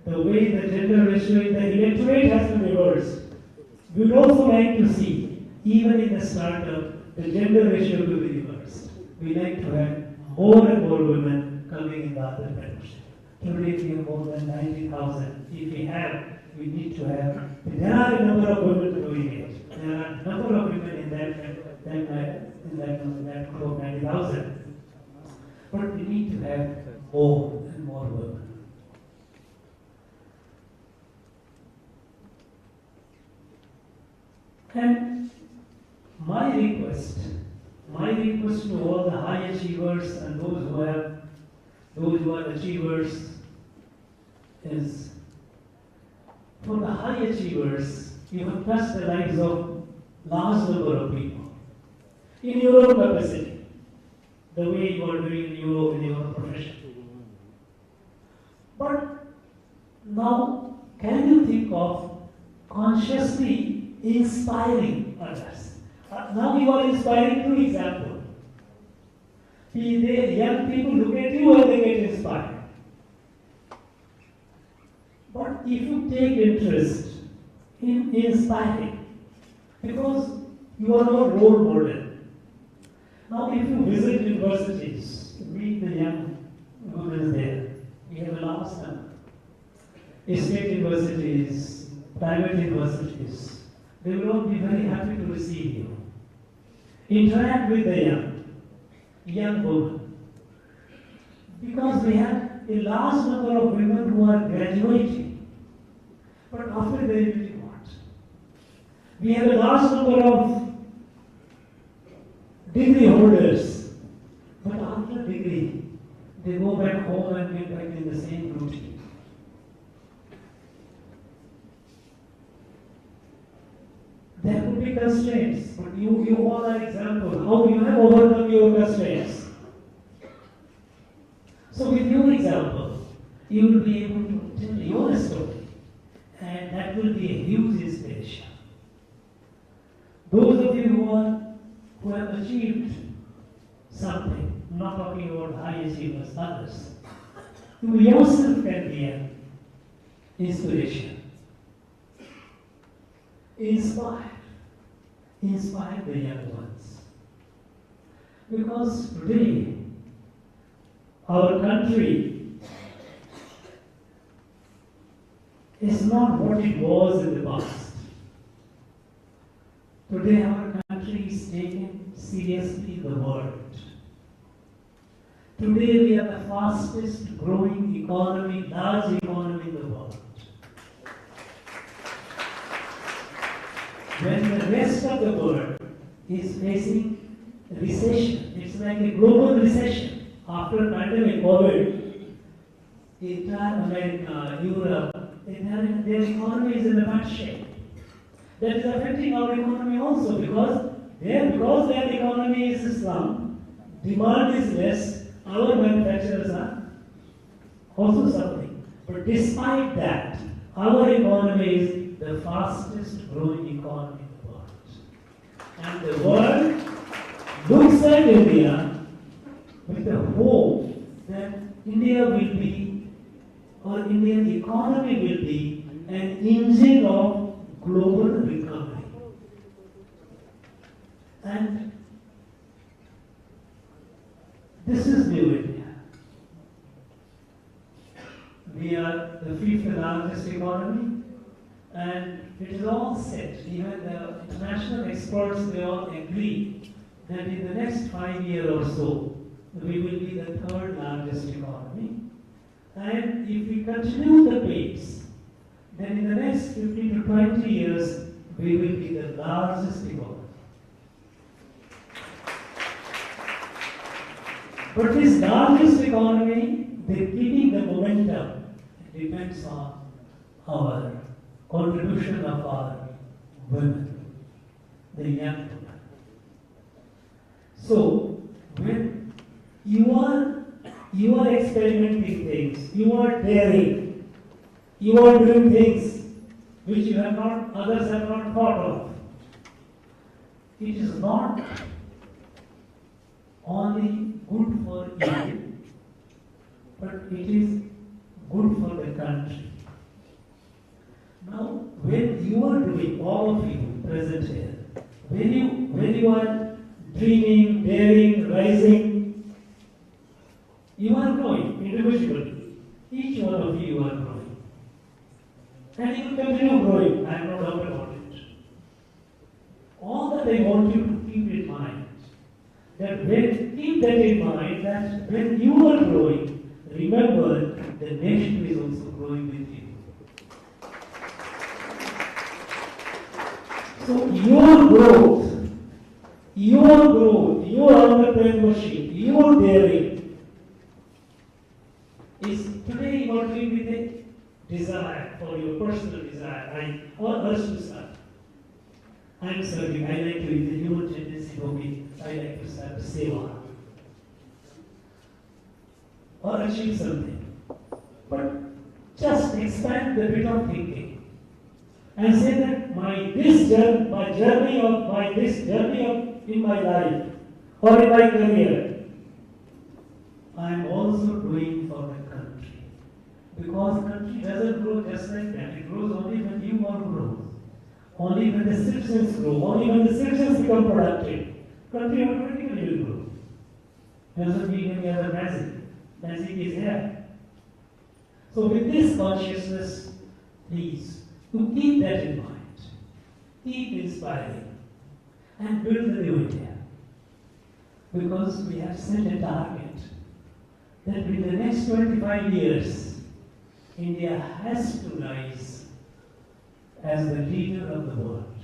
the way the gender ratio in the electorate has been reversed, we would also like to see, even in the startup, the gender ratio will be reversed. We like to have more and more women coming in the entrepreneurship. Today we have more than 90,000. If we have, we need to have. There are a number of women doing it. There are a number of women in that group, 90,000. But we need to have more and more women. And my request to all the high achievers and those who are achievers is, for the high achievers, you have touched the lives of large number of people in your own capacity, the way you are doing in your profession. But now, can you think of consciously inspiring others? Now you are inspiring through example. Young people look at you and they get inspired. But if you take interest in inspiring, because you are not role model. Now if you visit universities, meet the young women there, we have a large number. State universities, private universities, they will all be very happy to receive you. Interact with the young women. Because we have a large number of women who are graduating, but after they will do what? We have a large number of degree holders, but after degree, they go back home and get back in the same routine. There could be constraints, but you all are examples how you have overcome your constraints. So with your example, you will be able to tell your story, and that will be a huge inspiration. Those of you who have achieved something, not talking about high achievers, others, you yourself can be an inspiration. Inspire the young ones. Because today, our country is not what it was in the past. Today, our country is taken seriously in the world. Today, we are the fastest growing economy, large economy in the world. When the rest of the world is facing recession, it's like a global recession. After pandemic, COVID, entire America, Europe, their economy is in a bad shape. That is affecting our economy also because their economy is slump, demand is less, our manufacturers are also suffering. But despite that, our economy is the fastest growing economy in the world. And the world looks at India with the hope that India will be, or Indian economy will be, an engine of global recovery. And this is new India. we are the fifth largest economy, and it is all set. Even the international experts, they all agree that in the next 5 years or so, we will be the third largest economy. And if we continue the pace, then in the next 15 to 20 years, we will be the largest economy. But this largest economy, keeping the momentum, depends on our contribution of our women, the young women. So, when you are experimenting things, you are daring, you are doing things which others have not thought of. It is not only good for you, but it is good for the country. Now, when you are doing, all of you present here, when you are dreaming, daring, rising, you are growing individually. Each one of you are growing. And you will continue growing, I have no doubt about it. All that I want you to keep in mind, keep that in mind, that when you are growing, remember the nation is also growing with you. So your growth, your entrepreneurship, your daring is today you are doing with a desire, for your personal desire, or urge to serve. I am serving, I like to, in the human tendency for me, I like to serve, seva, or achieve something. But just expand the bit of thinking and say that this journey in my life or in my career, I am also doing for the country. Because country doesn't grow just like that. It grows only when you are grows. Only when the citizens grow. Only when the citizens become productive. Country automatically will grow. Doesn't mean any other magic. Magic is here. So with this consciousness, please, to keep that in mind. Keep inspiring. And build the new India. Because we have set a target that in the next 25 years, India has to rise as the leader of the world.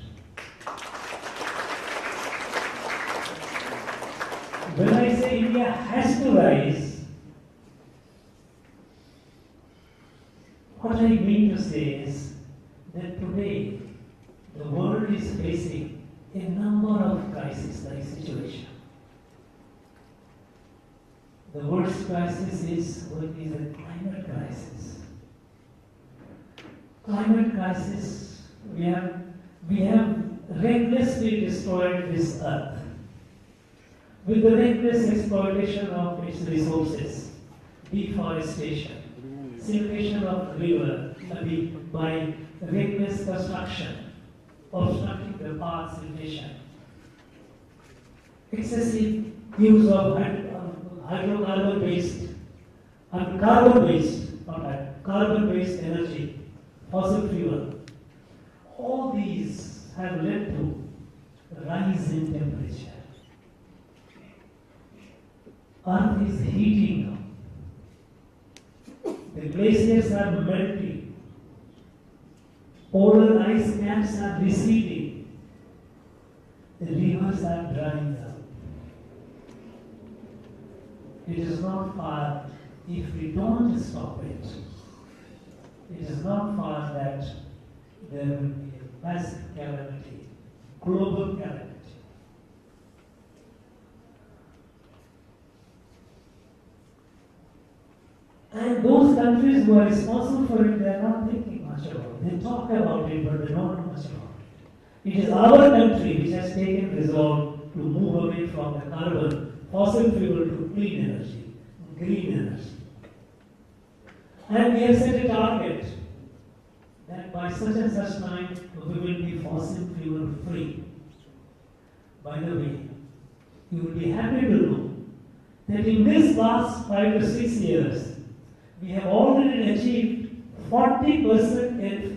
When I say India has to rise, what I mean to say is that today the world is facing a number of crisis-like situations. The worst crisis is what is a climate crisis. Climate crisis, we have recklessly destroyed this earth with the reckless exploitation of its resources, deforestation, siltation of river by reckless construction, obstructing the path siltation, excessive use of carbon-based energy, fossil fuel. All these have led to a rise in temperature. Earth is heating up. The glaciers are melting. Polar ice caps are receding. The rivers are drying up. It is not far, if we don't stop it, it is not far that there will be a massive calamity, global calamity. And those countries who are responsible for it, they are not thinking much about it. They talk about it, but they don't know much about it. It is our country which has taken resolve to move away from the carbon, fossil fuel to clean energy, green energy. And we have set a target that by such and such time we will be fossil fuel free. By the way, you will be happy to know that in this last 5 to 6 years, we have already achieved 40%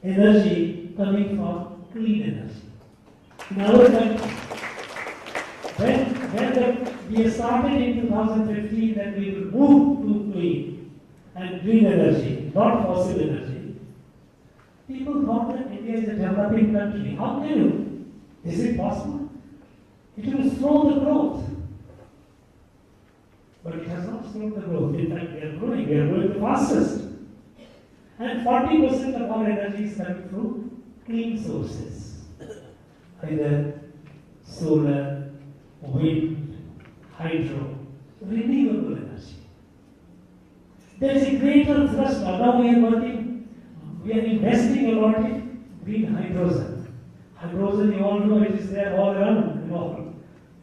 energy coming from clean energy. In our country, we started in 2015 that we will move to clean and green energy, not fossil energy. People thought that India is a developing country. How can you? Is it possible? It will slow the growth. But it has not slowed the growth. In fact, we are growing the fastest. And 40% of our energy is coming from clean sources. Either solar, wind, hydro, renewable energy. There is a greater thrust now. Now we are investing a lot in green hydrogen. Hydrogen, you all know, it is there all around, in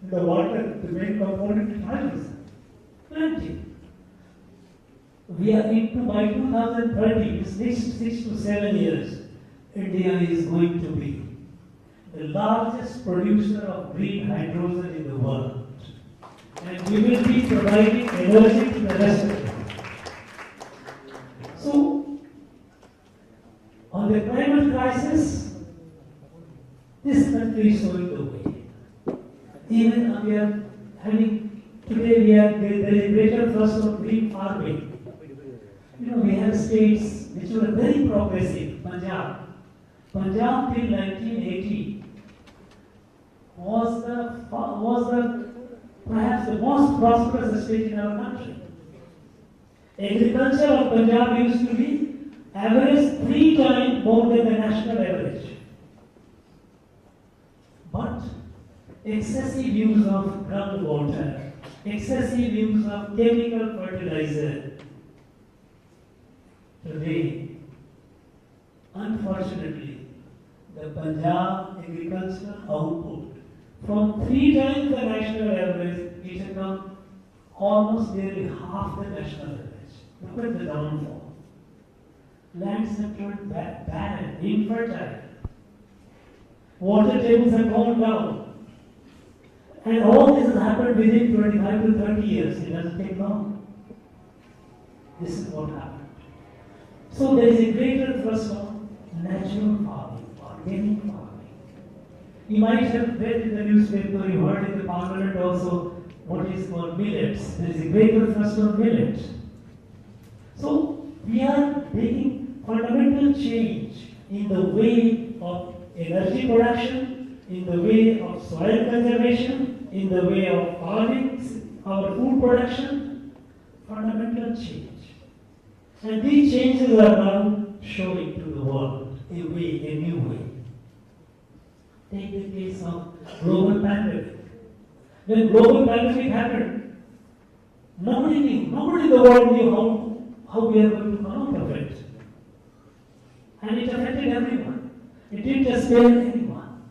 the water, the main component is hydrogen. Plenty. We are into by 2030, this next 6 to 7 years, India is going to be the largest producer of green hydrogen in the world. And we will be providing energy to the rest of the world. So, on the climate crisis, this country is showing the way. Even we are having, today there is a greater thrust on green farming. We have states which were very progressive. Punjab till 1980 was perhaps the most prosperous state in our country. Agriculture of Punjab used to be average 3 times more than the national average. But excessive use of groundwater, excessive use of chemical fertilizer. Today, unfortunately, the Punjab agricultural output from 3 times the national average, it has come almost nearly half the national average. Look at the downfall. Lands have turned barren, infertile. Water tables have gone down. And all this has happened within 25 to 30 years. It doesn't take long. This is what happened. So there is a greater thrust on natural farming, organic farming. You might have read in the newspaper, you heard in the parliament also, what is called millets. There is a greater thrust on millet. So we are making fundamental change in the way of energy production, in the way of soil conservation, in the way of farming, our food production, fundamental change. And these changes are now showing to the world a new way. Take the case of global pandemic. When global pandemic happened, nobody in the world knew how we are going to come out of it. And it affected everyone. It didn't just spare anyone.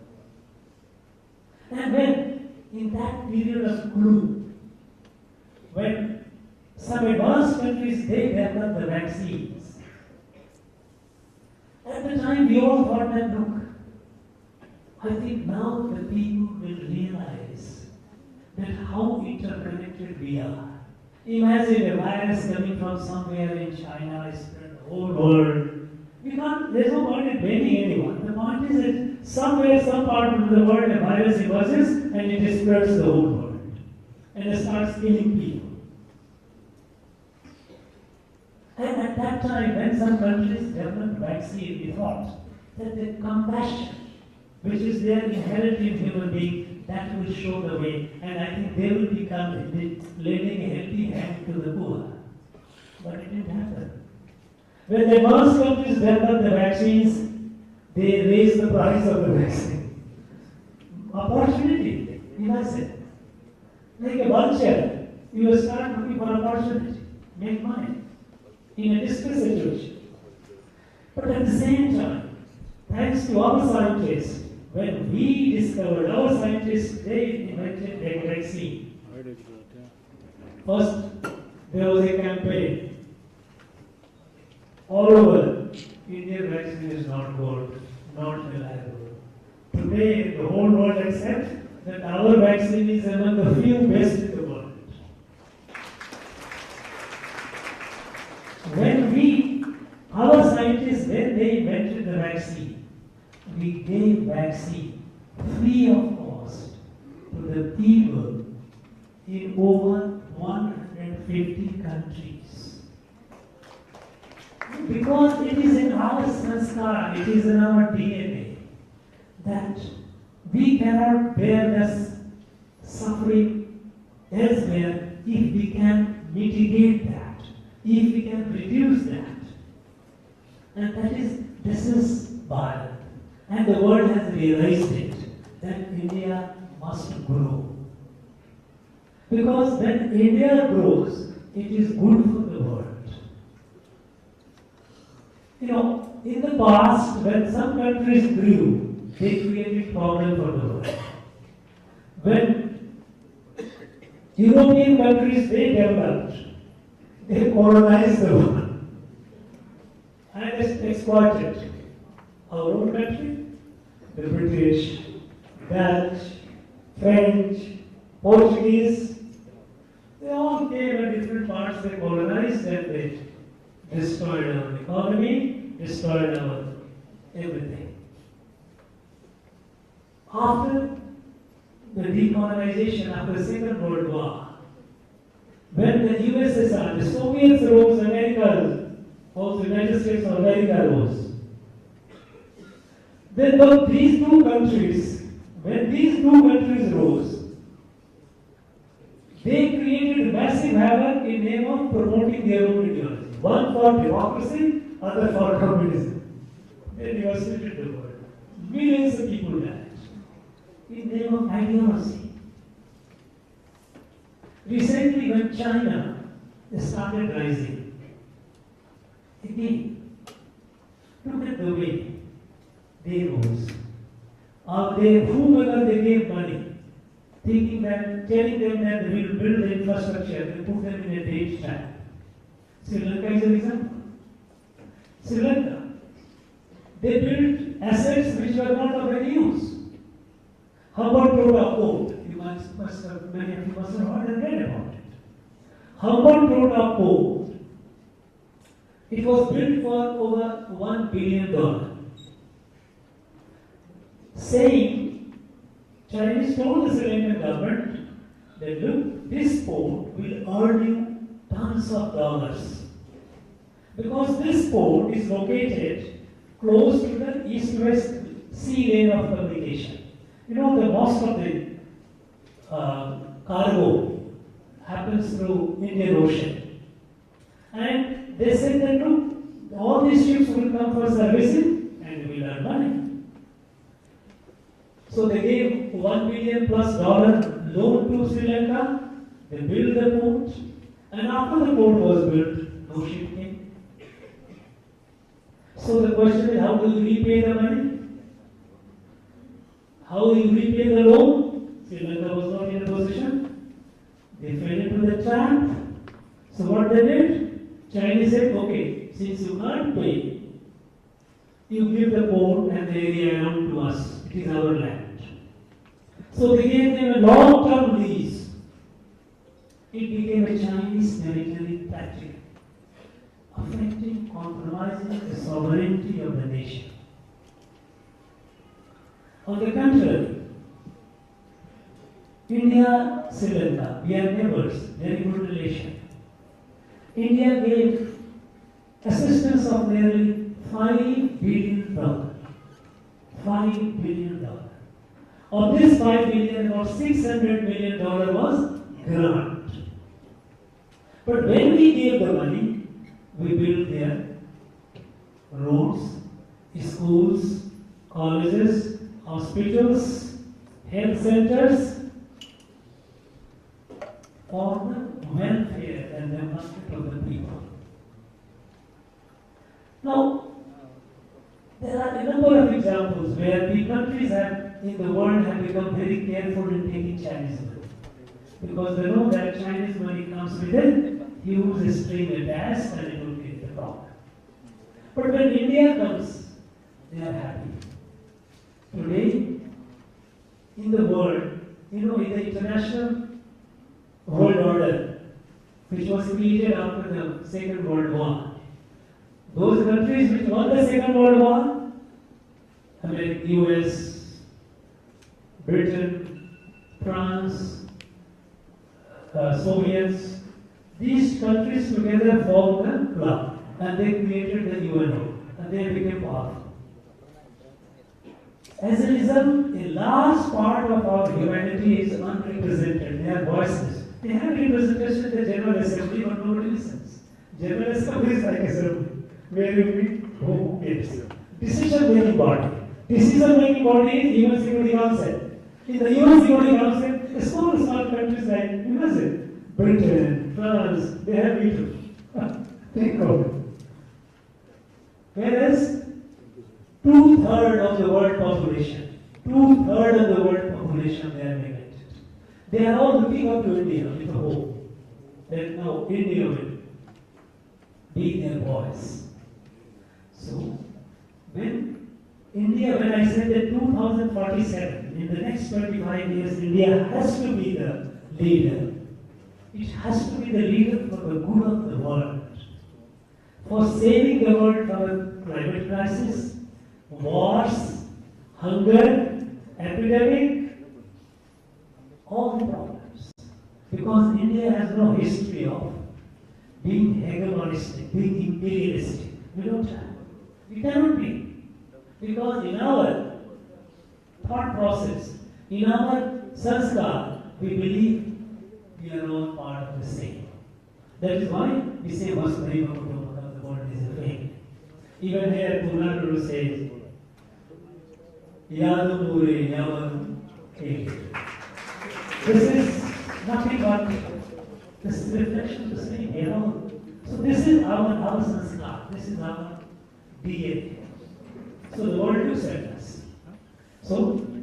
And when, in that period of gloom, when some advanced countries, they developed the vaccines. At the time, we all thought that, look, I think now the people will realize that how interconnected we are. Imagine a virus coming from somewhere in China, spread the whole world. There's no point in blaming anyone. The point is that somewhere, some part of the world, a virus emerges and it spreads the whole world. And it starts killing people. And at that time, when some countries developed vaccine, we thought that the compassion, which is there inherent in human being, that will show the way. And I think they will become lending a helping hand to the poor. But it didn't happen. When the advanced countries developed the vaccines, they raised the price of the vaccine. Opportunity, imagine. Like a vulture, you will start looking for opportunity, make money in a distress situation. But at the same time, thanks to our scientists, when we discovered, our scientists, they invented a vaccine. First, there was a campaign. All over, Indian vaccine is not good, not reliable. Today, the whole world accepts that our vaccine is among the few best in the world. Our scientists, when they invented the vaccine, we gave vaccine free of cost to the people in over 150 countries. Because it is in our sanskar, it is in our DNA, that we cannot bear this suffering elsewhere if we can mitigate that, if we can reduce that. And this is Bharat. And the world has realized it, that India must grow. Because when India grows, it is good for the world. You know, in the past, when some countries grew, they created problems for the world. When European countries, they developed, they colonized the world and exploited our own country, the British, Dutch, French, Portuguese. They all came at different parts, they colonized and they destroyed our economy, destroyed our everything. After the decolonization, after the Second World War, when the USSR, the Soviets rose, America, also United States of America rose. Then when these two countries rose, they created massive havoc in name of promoting their own ideology. One for democracy, other for communism. They devastated the world. Millions of people died in name of ideology. Recently, when China started rising, again, look at the way they rose. Whoever they gave money, telling them that they will build the infrastructure, they put them in a date trap. Sri Lanka is an example. Sri Lanka, they built assets which were not of any use. Humboldt Road of Port, many of you must have heard and read about it. Humboldt Road of Port, it was built for over $1 billion. Saying, Chinese told the Sri Lankan government that look, this port will earn you tons of dollars. Because this port is located close to the east-west sea lane of communication. You know, the most of the cargo happens through Indian Ocean. And they said that look, all these ships will come for servicing and we will earn money. So they gave $1 billion plus loan to Sri Lanka, they built the port, and after the port was built, no ship came. So the question is, how do you repay the money? How do you repay the loan? Sri Lanka was not in a position. They fell into the trap. So what they did? Chinese said, okay, since you can't pay, you give the port and the area around to us. It is our land. So they gave them a long-term lease. It became a Chinese military tactic, affecting, compromising the sovereignty of the nation. On the contrary, India, Sri Lanka, we are neighbors, very good relation. India gave assistance of nearly $5 billion. $5 billion. Of this $5 billion, about $600 million was grant. But when we gave the money, we built their roads, schools, colleges, hospitals, health centers, for the welfare and the benefit of the people. Now, there are a number of examples where the countries in the world have become very careful in taking Chinese money. Because they know that Chinese money comes with a huge string attached and it will create the problem. But when India comes, they are happy. Today, in the world, in the international world order, which was created after the Second World War. Those countries which won the Second World War, America, US, Britain, France, Soviets, these countries together formed a club and they created the UNO and they became powerful. As a result, a large part of our humanity is unrepresented. They are voiceless. They have representation in the General Assembly, but nobody listens. General Assembly is like assembly, where you meet who gets decision-making body. Decision-making body is UN Security Council. In the UN Security Council, small countries like, imagine, Britain, France, they have veto. Think of it. Whereas, 2/3 of the world population, 2/3 of the world population, they are neglected. They are all looking up to India with a hope that now India will be their voice. So, when I said that 2047, in the next 25 years, India has to be the leader. It has to be the leader for the good of the world, for saving the world from a climate crisis, wars, hunger, epidemic, all the problems. Because India has no history of being hegemonistic, being imperialistic. We don't have. We cannot be. Because in our thought process, in our sanskar, we believe we are all part of the same. That is why we say Vasudhaiva Kutumbakam, the world is a family. Even here, Tamilnadu says, Yadamure Yavam Ekam. This is nothing but this is reflection of the same, you know. So this is our sanskar, this is our DNA. So the world looks at us. So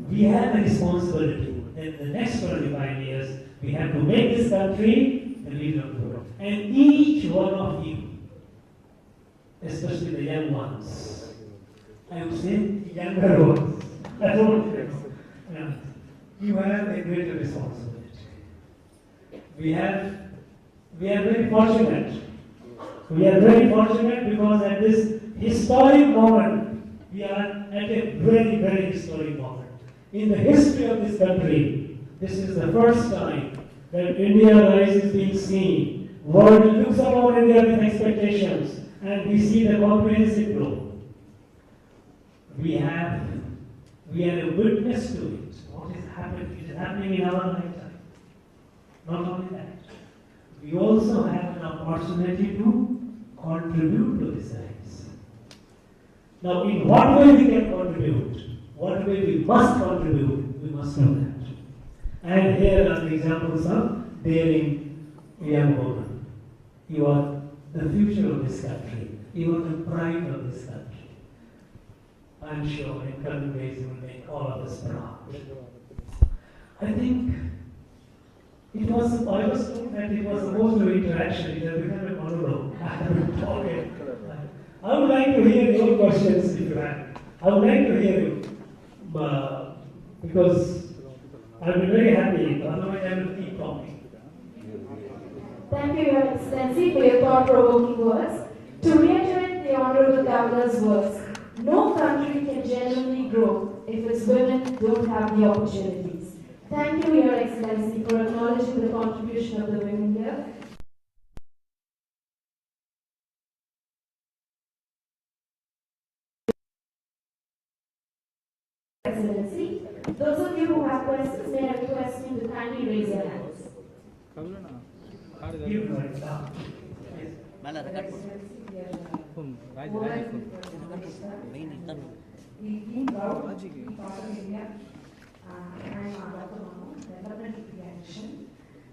we have a responsibility. In the next 25 years, we have to make this country the leader of the world. And each one of you, especially the young ones, I would say younger ones, I don't know, you have a greater responsibility. We are very fortunate. We are very fortunate because at this historic moment, we are at a very, very historic moment. In the history of this country, this is the first time that India rise is being seen. World looks upon India with expectations, and we see the comprehensive growth. We are a witness to it. What is happening? It is happening in our lifetime. Not only that, we also have an opportunity to contribute to this rise. Now, in what way we can contribute? What way we must contribute? We must know that. And here are the examples of daring young women. You are the future of this country. You are the pride of this country. I'm sure in coming days you will make all of us proud. I think I was told that it was supposed to be interaction. It has become a monologue. I have been talking. I would like to hear your questions if you have. I would like to hear you. Because I'll be very happy, otherwise I will keep talking. Thank you, Your Excellency, for your thought-provoking words. To reiterate the Honorable Governor's words, no country can genuinely grow if its women don't have the opportunities. Thank you, Your Excellency, for acknowledging the contribution of the women here. Excellency, those of you who have questions, may I request you to kindly raise your hands. மேல record main income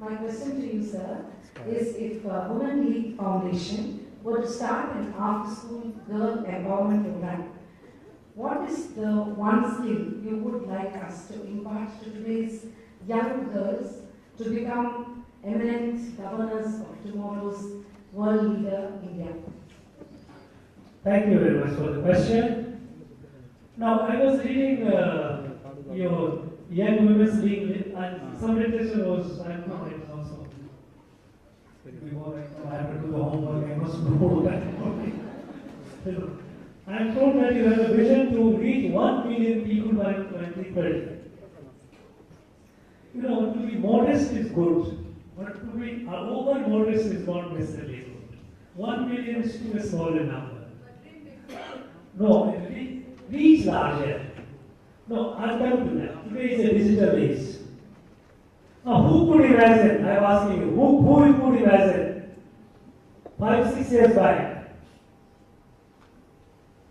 My question to you, sir, is if Women League Foundation were to start an after-school girl empowerment program, what is the one skill you would like us to impart to today's young girls to become eminent governors of tomorrow's world leader India? Thank you very much for the question. Now, I was reading your Young Women's League, and some literature was, I don't know, it was also I have to do the homework, I must do that. I am told that you have a vision to reach 1 million people by 2030. To be modest is good, but to be over modest is not necessarily good. 1 million is too small a number. No, reach larger. No, I'll come to that. Today is a digital age. Now, who could imagine? I am asking you, who could imagine 5-6 years back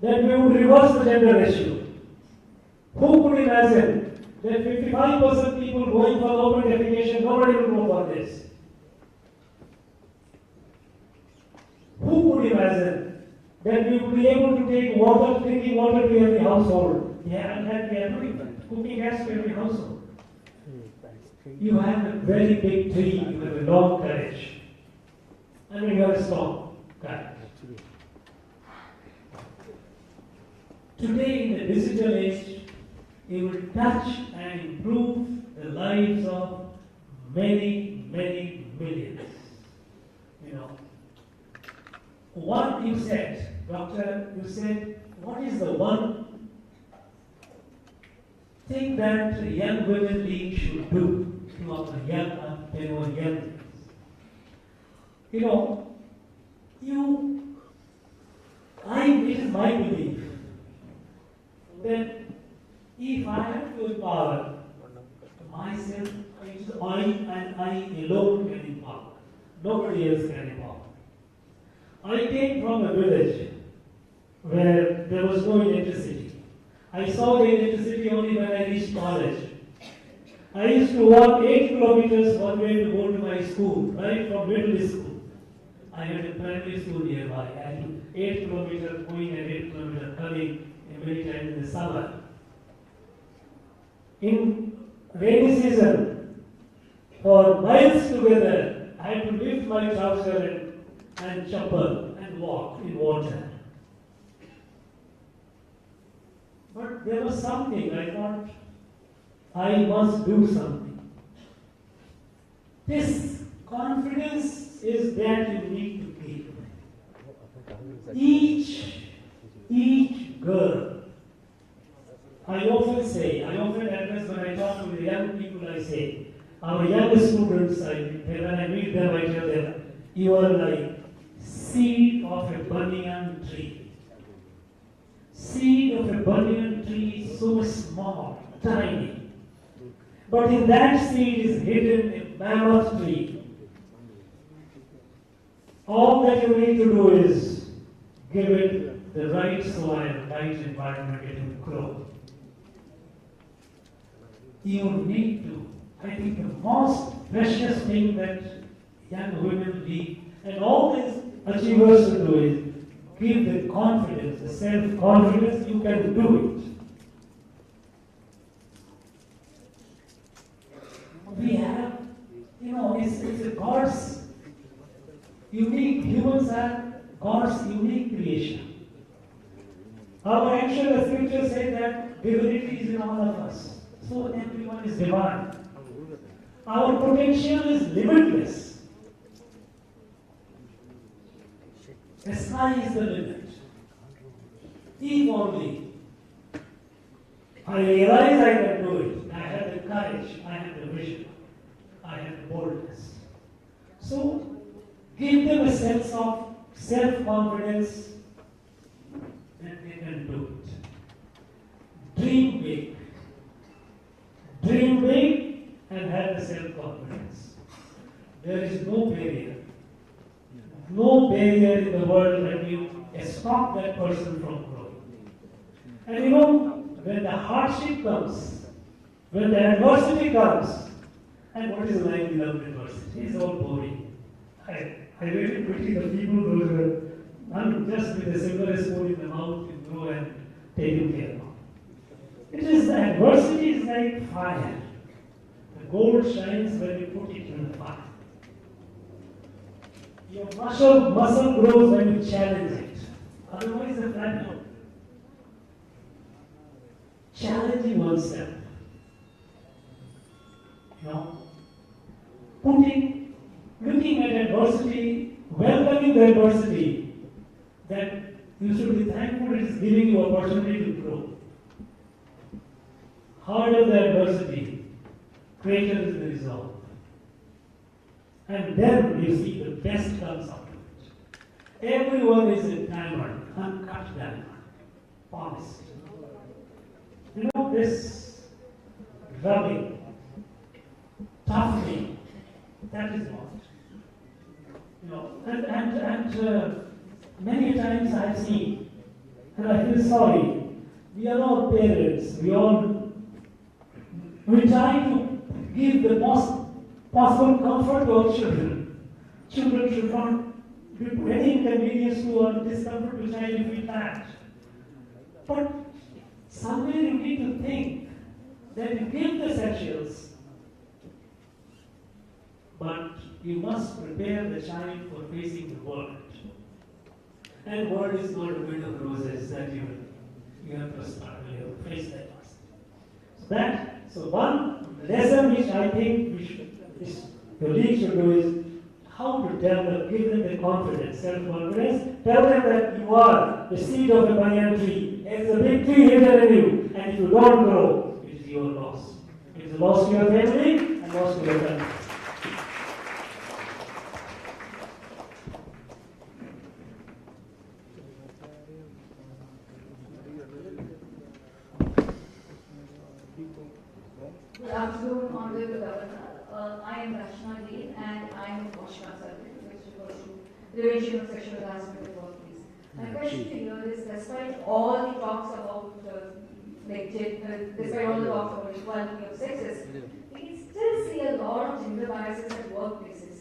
that we would reverse the gender ratio? Who could imagine that 55% people going for open defecation, nobody will go for this? Who could imagine that we would be able to take water, drinking water to every household? We haven't had cooking gas to every household. You have a very big tree, you have a long courage. I mean, you have a strong courage. Today, in the digital age, it will touch and improve the lives of many, many millions. What you said, Doctor, you said, what is the one thing that young women league should do to our young, young? It is my belief that if I have to empower myself, it is I and I alone can empower. Nobody else can empower. I came from a village where there was no electricity. I saw the electricity only when I reached college. I used to walk 8 kilometers one way to go to my school, right from middle school. I had a primary school nearby. I had to 8 kilometers going and 8 kilometers coming many times in the summer. In rainy season, for miles together, I had to lift my trouser and chapel and walk in water. But there was something, I thought, I must do something. This confidence is that you need to keep. Each girl, I often address when I talk to the young people, I say, our young students, when I meet them, I tell them, you are like seed of a banyan tree. Seed of a banyan tree is so small, tiny. But in that seed is hidden a mammoth tree. All that you need to do is give it the right soil, right environment, it will grow. You need to. I think the most precious thing that young women need, and all these achievers to do is give the confidence, the self-confidence, you can do it. We have, it's a God's unique, humans are God's unique creation. Our ancient scriptures say that divinity is in all of us. So everyone is divine. Our potential is limitless. The sky is the limit. If only I realize I can do it, I have the courage, I have the vision, I have the boldness. So give them a sense of self-confidence that they can do it. Dream big. Dream big and have the self-confidence. There is no barrier. No barrier in the world that you stop that person from growing. And when the hardship comes, when the adversity comes, and what is life without adversity? It is all boring. I really pity the people who are just with a silver spoon in the mouth to grow and taken care of. Adversity is like fire. The gold shines when you put it in the fire. Your muscle grows when you challenge it. Otherwise, the flat out. Challenging oneself. Looking at adversity the adversity, that you should be thankful it is giving you opportunity to grow. Harder the adversity, greater is the resolve. And then you see the best comes out of it. Everyone is a diamond, uncut diamond, polished. You know, this rubbing, toughening, that is what. You know, and many times I have seen, and I feel sorry, we are all parents, we try to give the most possible comfort to our children. Children should not be any inconvenience to or discomfort to child if we plant. But somewhere you need to think that you give the essentials, but you must prepare the child for facing the world. And world is not a bed of roses that you have to start, you have to face that. So one lesson which I think the league should do is how to develop, give them the confidence, self-confidence, tell them that you are the seed of a banyan tree. There is a big tree hidden in you, and if you don't grow, it is your loss. It is a loss to your family and loss to your country. Good afternoon, Honorable Governor. I am Rashna Dean and I am a Washington Circuit, which refers to Division of Sexual Harassment at Workplace. My question to you is, despite all the talks about, despite all the talks about equality of sexes, we still see a lot of gender biases at workplaces.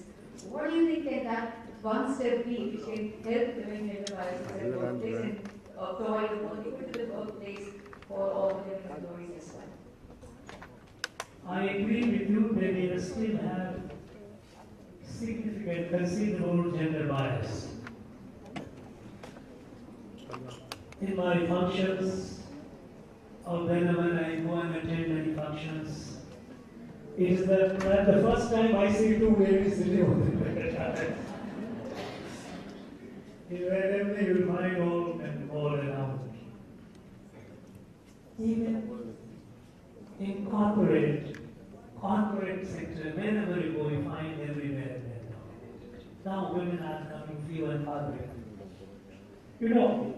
What do you think can that one step be which can help prevent gender biases at workplace and provide a more equitable workplace for all women employees as well? I agree with you that we still have significant, considerable gender bias. In my functions, or whenever I go and attend any functions, it is the first time I see two ladies sitting on the bed. Wherever you will find all around. Even in corporate sector, wherever you go, you find everywhere men. Now women are coming few and far away. You know,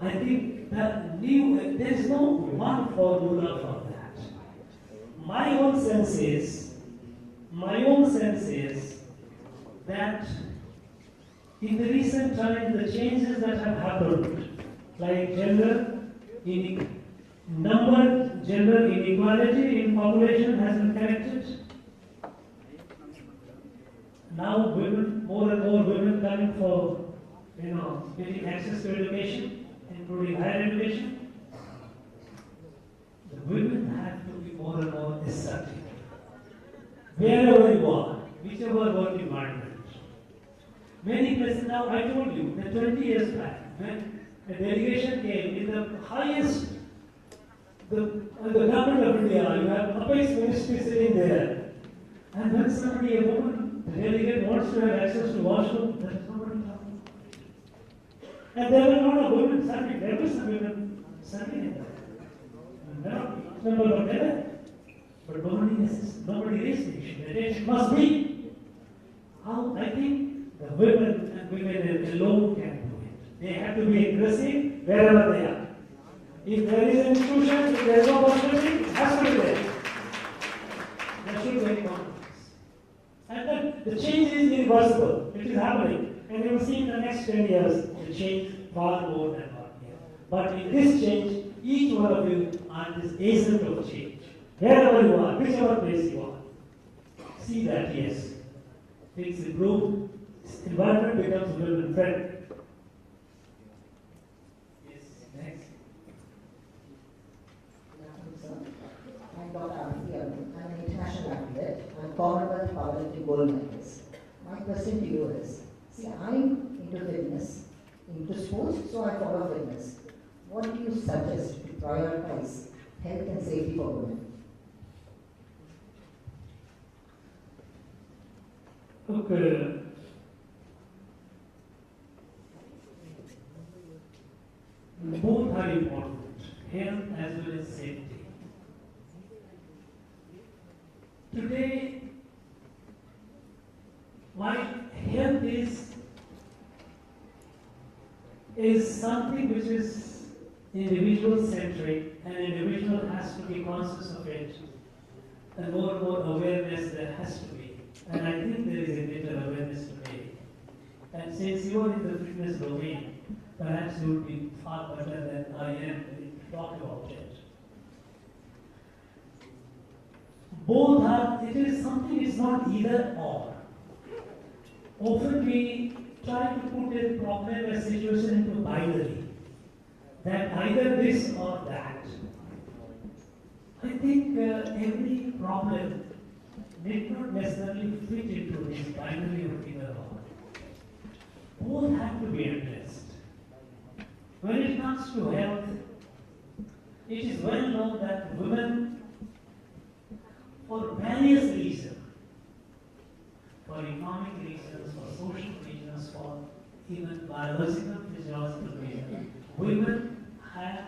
I think that there is no one formula for that. My own sense is that in the recent times, the changes that have happened, like gender inequality in population has been corrected. Now more and more women coming for, getting access to education, including higher education. The women have to be more and more assertive. Wherever you are, whichever work environment. Many places now, I told you that 20 years back, when a delegation came in the highest, the government of India, you have Apex Ministry sitting there. And when somebody, a woman, the delegate wants to have access to washroom, there is nobody talking. And there were a lot of women serving, there were some women serving in there. Not number of there. But nobody raised the issue. The attention must be how I think the women alone can do it. They have to be aggressive wherever they are. If there is an institution, if there is no possibility, it has to be there. There should be any confidence. And then the change is irreversible. It is happening. And you will see in the next 10 years, the change far more than what we have. But in this change, each one of you are this agent of change. Wherever you are, whichever place you are. See that, yes. Things improve. Environment becomes women friendly. Yes, next. I'm Dr. Ravi. I'm an international athlete. I'm Commonwealth powerlifting gold medalist. My question to you is, see, I'm into fitness, into sports, so I follow fitness. What do you suggest to prioritize health and safety for women? Look, Both are important, health as well as safety. Today, while health is something which is individual centric, and individual has to be conscious of it, and more awareness there has to be. And I think there is a greater awareness today. And since you are in the fitness domain, perhaps you would be far better than I am to talk about it. Both are, it is something, it's not either or. Often we try to put a problem, a situation into binary, that either this or that. I think every problem need not necessarily fit into this binary or either or. Both have to be addressed. When it comes to health, it is well known that women, for various reasons, for economic reasons, for social reasons, for even biological, physiological reasons, women have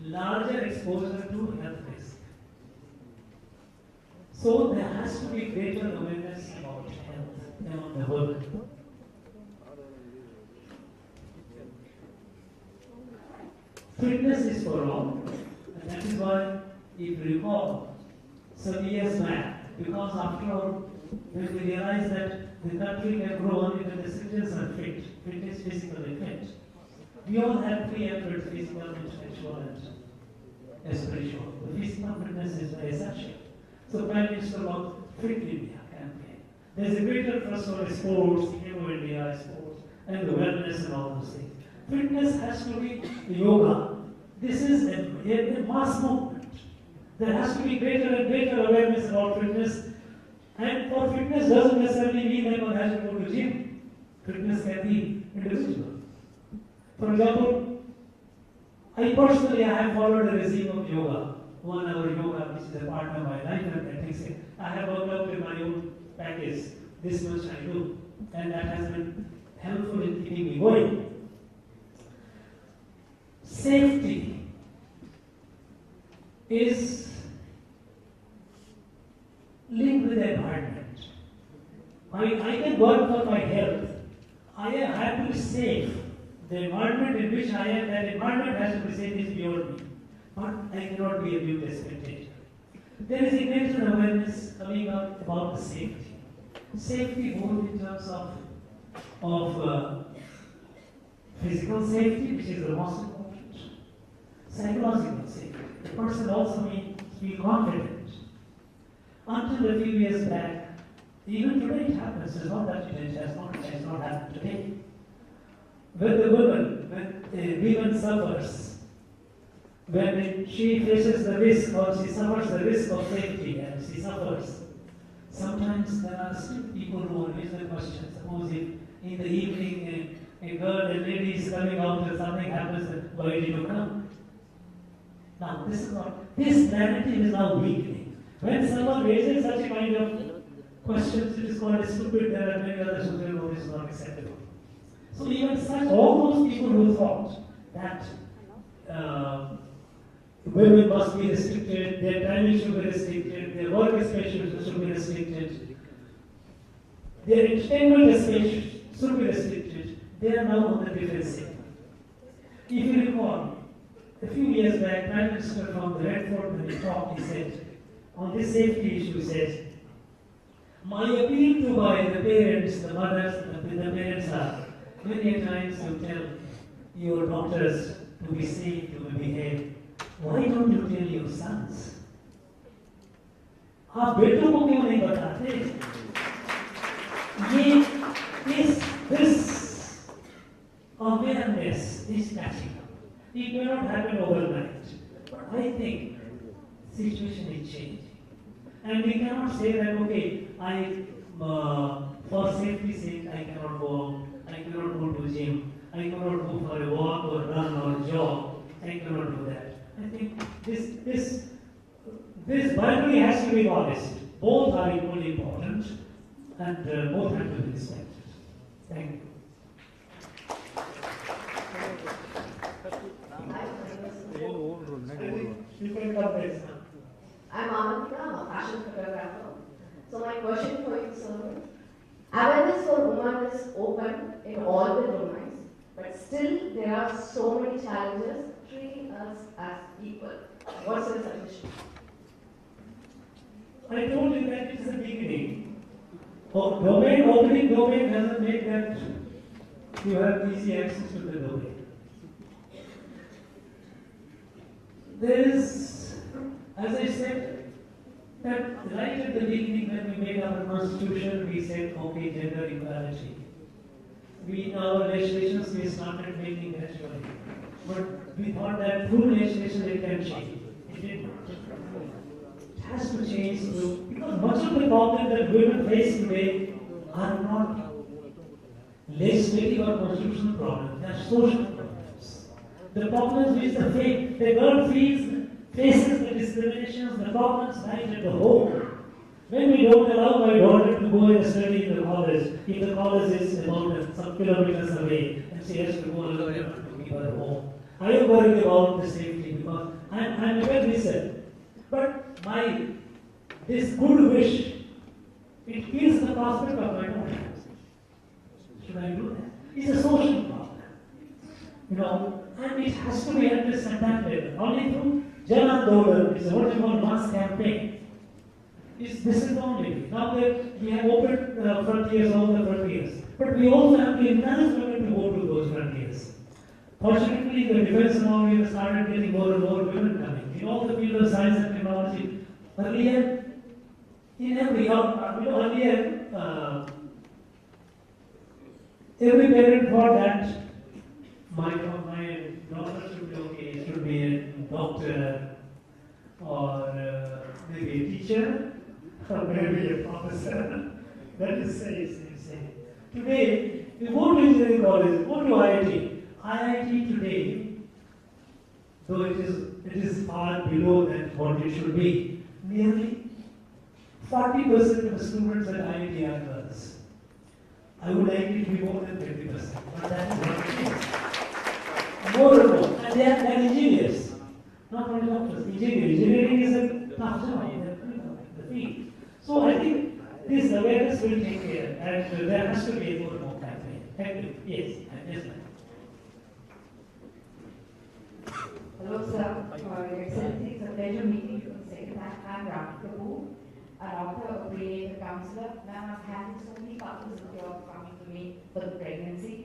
larger exposure to health risk. So there has to be greater awareness about health among the women. Fitness is for all, and that is why, if you recall, some years back, because after all, when we realized that the country can grow only when the citizens are fit is physically fit. We all have three efforts: physical, intellectual, and spiritual. The physical fitness is very essential. So Prime Minister launched Fit India campaign. There's a greater trust for sports, Hero India sports, and the wellness and all those things. Fitness has to be yoga. This is a mass movement. There has to be greater and greater awareness about fitness. And for fitness doesn't necessarily mean that one has to go to gym. Fitness can be individual. For example, I personally have followed a regime of yoga, 1 hour yoga, which is a part of my life, and I think I have worked out in my own package. This much I do, and that has been helpful in keeping me going. Safety is linked with the environment. I can work for my health. I have to be safe. The environment in which I am, that environment has to be safe, is beyond me. But I cannot be a mute spectator. There is a greater awareness coming up about the safety. Safety both in terms of physical safety, which is the most important, psychological safety. The person also needs to be confident. Until a few years back, even today it happens. It's not that it has not happened today. When the woman suffers, when she faces the risk or she suffers the risk of safety and she suffers, sometimes there are still people who raise the question. Suppose if in the evening a lady is coming out and something happens, why did you come? Now this narrative is now weakening. When someone raises such a kind of questions, it is called stupid. There are many other stupid who is not acceptable. So even all those people who thought that women must be restricted, their timing should be restricted, their work space should be restricted, their entertainment space should be restricted, they are now on the defensive. If you recall, a few years back, Prime Minister from the Red Fort, when he talked, he said, on this safety issue, he says, my appeal to the parents, the mothers, the parents are, many times you tell your daughters to be safe, to behave. Why don't you tell your sons? आप बेटों को क्यों नहीं बताते? This awareness is catching up. It may not happen overnight, but I think situation is changing. And we cannot say that, okay, for safety's sake, I cannot go out, I cannot go to gym, I cannot go for a walk or run or jog, I cannot do that. I think this boundary has to be honest. Both are equally important, and both have to be respected. Thank you. You can come next. I'm Amantika, I'm a fashion photographer. So my question for you, sir, awareness for women is open in all the domains, but still there are so many challenges treating us as equal. What's your suggestion? I told you that it's the beginning. Opening domain doesn't make that you have easy access to the domain. There is, as I said, that right at the beginning when we made our constitution, we said, okay, gender equality. In our legislations, we started making that right. But we thought that through legislation it can change. It didn't. It has to change because much of the problems that women face today are not legislative or constitutional problems, they are social problems. The problems which the girl faces the discriminations, the problems right at the home. When we don't allow my daughter to go and study in the college, if the college is about some kilometers away and she has to go alone to keep her home, I am worried about the safety because I'm a well researcher. But this good wish, it kills the prospect of my daughter. Should I do that? It's a social problem. And it has to be addressed at that level. Only through Jan Andolan, it's what you call mass campaign. This is the only way. Now that we have opened frontiers, all the frontiers. But we also have to encourage women to go to those frontiers. Fortunately, the defense and all, we have started getting more and more women coming. In all the field of science and technology, earlier, every parent thought that my daughter should be okay, should be a doctor or maybe a teacher or maybe a professor. That is say. Today, you go to engineering college, go to IIT. IIT today, though it is far below that what it should be, nearly 40% of the students at IIT are girls. I would like it to be more than 20%, but that is what it is. More and more. And they are engineers, not only doctors. Engineering is a tough job, the field. So I think this awareness will take care, and there has to be a more campaign. Thank you. Yes, ma'am. Hello, sir. Your Excellency, it's a pleasure meeting you. Second time, I'm Ravi, an author, a creative counselor. Now I've had so many couples of jobs coming to me for the pregnancy.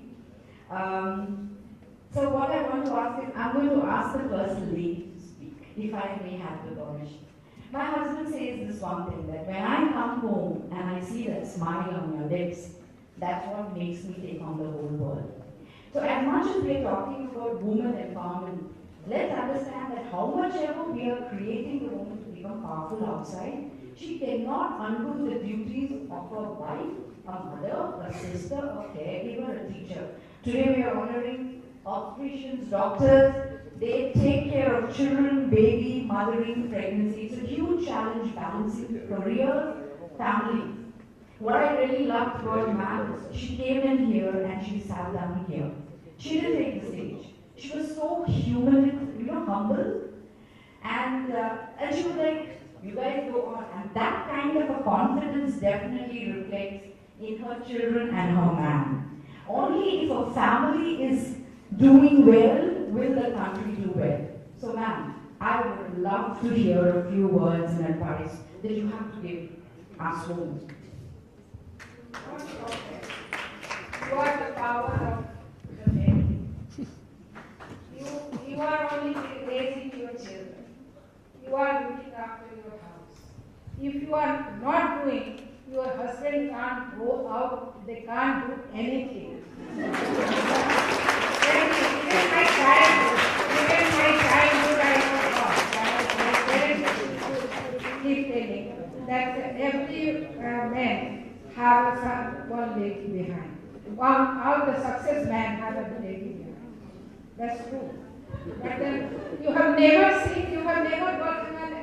So what I want to ask is, I'm going to ask the first lady to speak, if I may have the permission. My husband says this one thing, that when I come home and I see that smile on your lips, that's what makes me take on the whole world. So as much as we're talking about women empowerment, let's understand that how much ever we are creating the woman to become powerful outside, she cannot undo the duties of a wife, a mother, a sister, a caregiver, a teacher. Today we are honoring obstetricians, doctors. They take care of children, baby, mothering, pregnancy. It's a huge challenge balancing career, family. What I really loved about ma'am is she came in here and she sat down here. She didn't take the stage. She was so human, humble. And she was like, you guys go on. And that kind of a confidence definitely reflects in her children and her man. Only if a family is doing well, will the country do well. So ma'am, I would love to hear a few words and advice that you have to give us women. You are the power of the family. You are only raising your children. You are looking after your house. If you are not doing, your husband can't go out, they can't do anything. Even my childhood, I was taught. My parents keep telling that every man have a son, one leg behind. All the success man have a leg behind. That's true. But you have never seen, you have never got,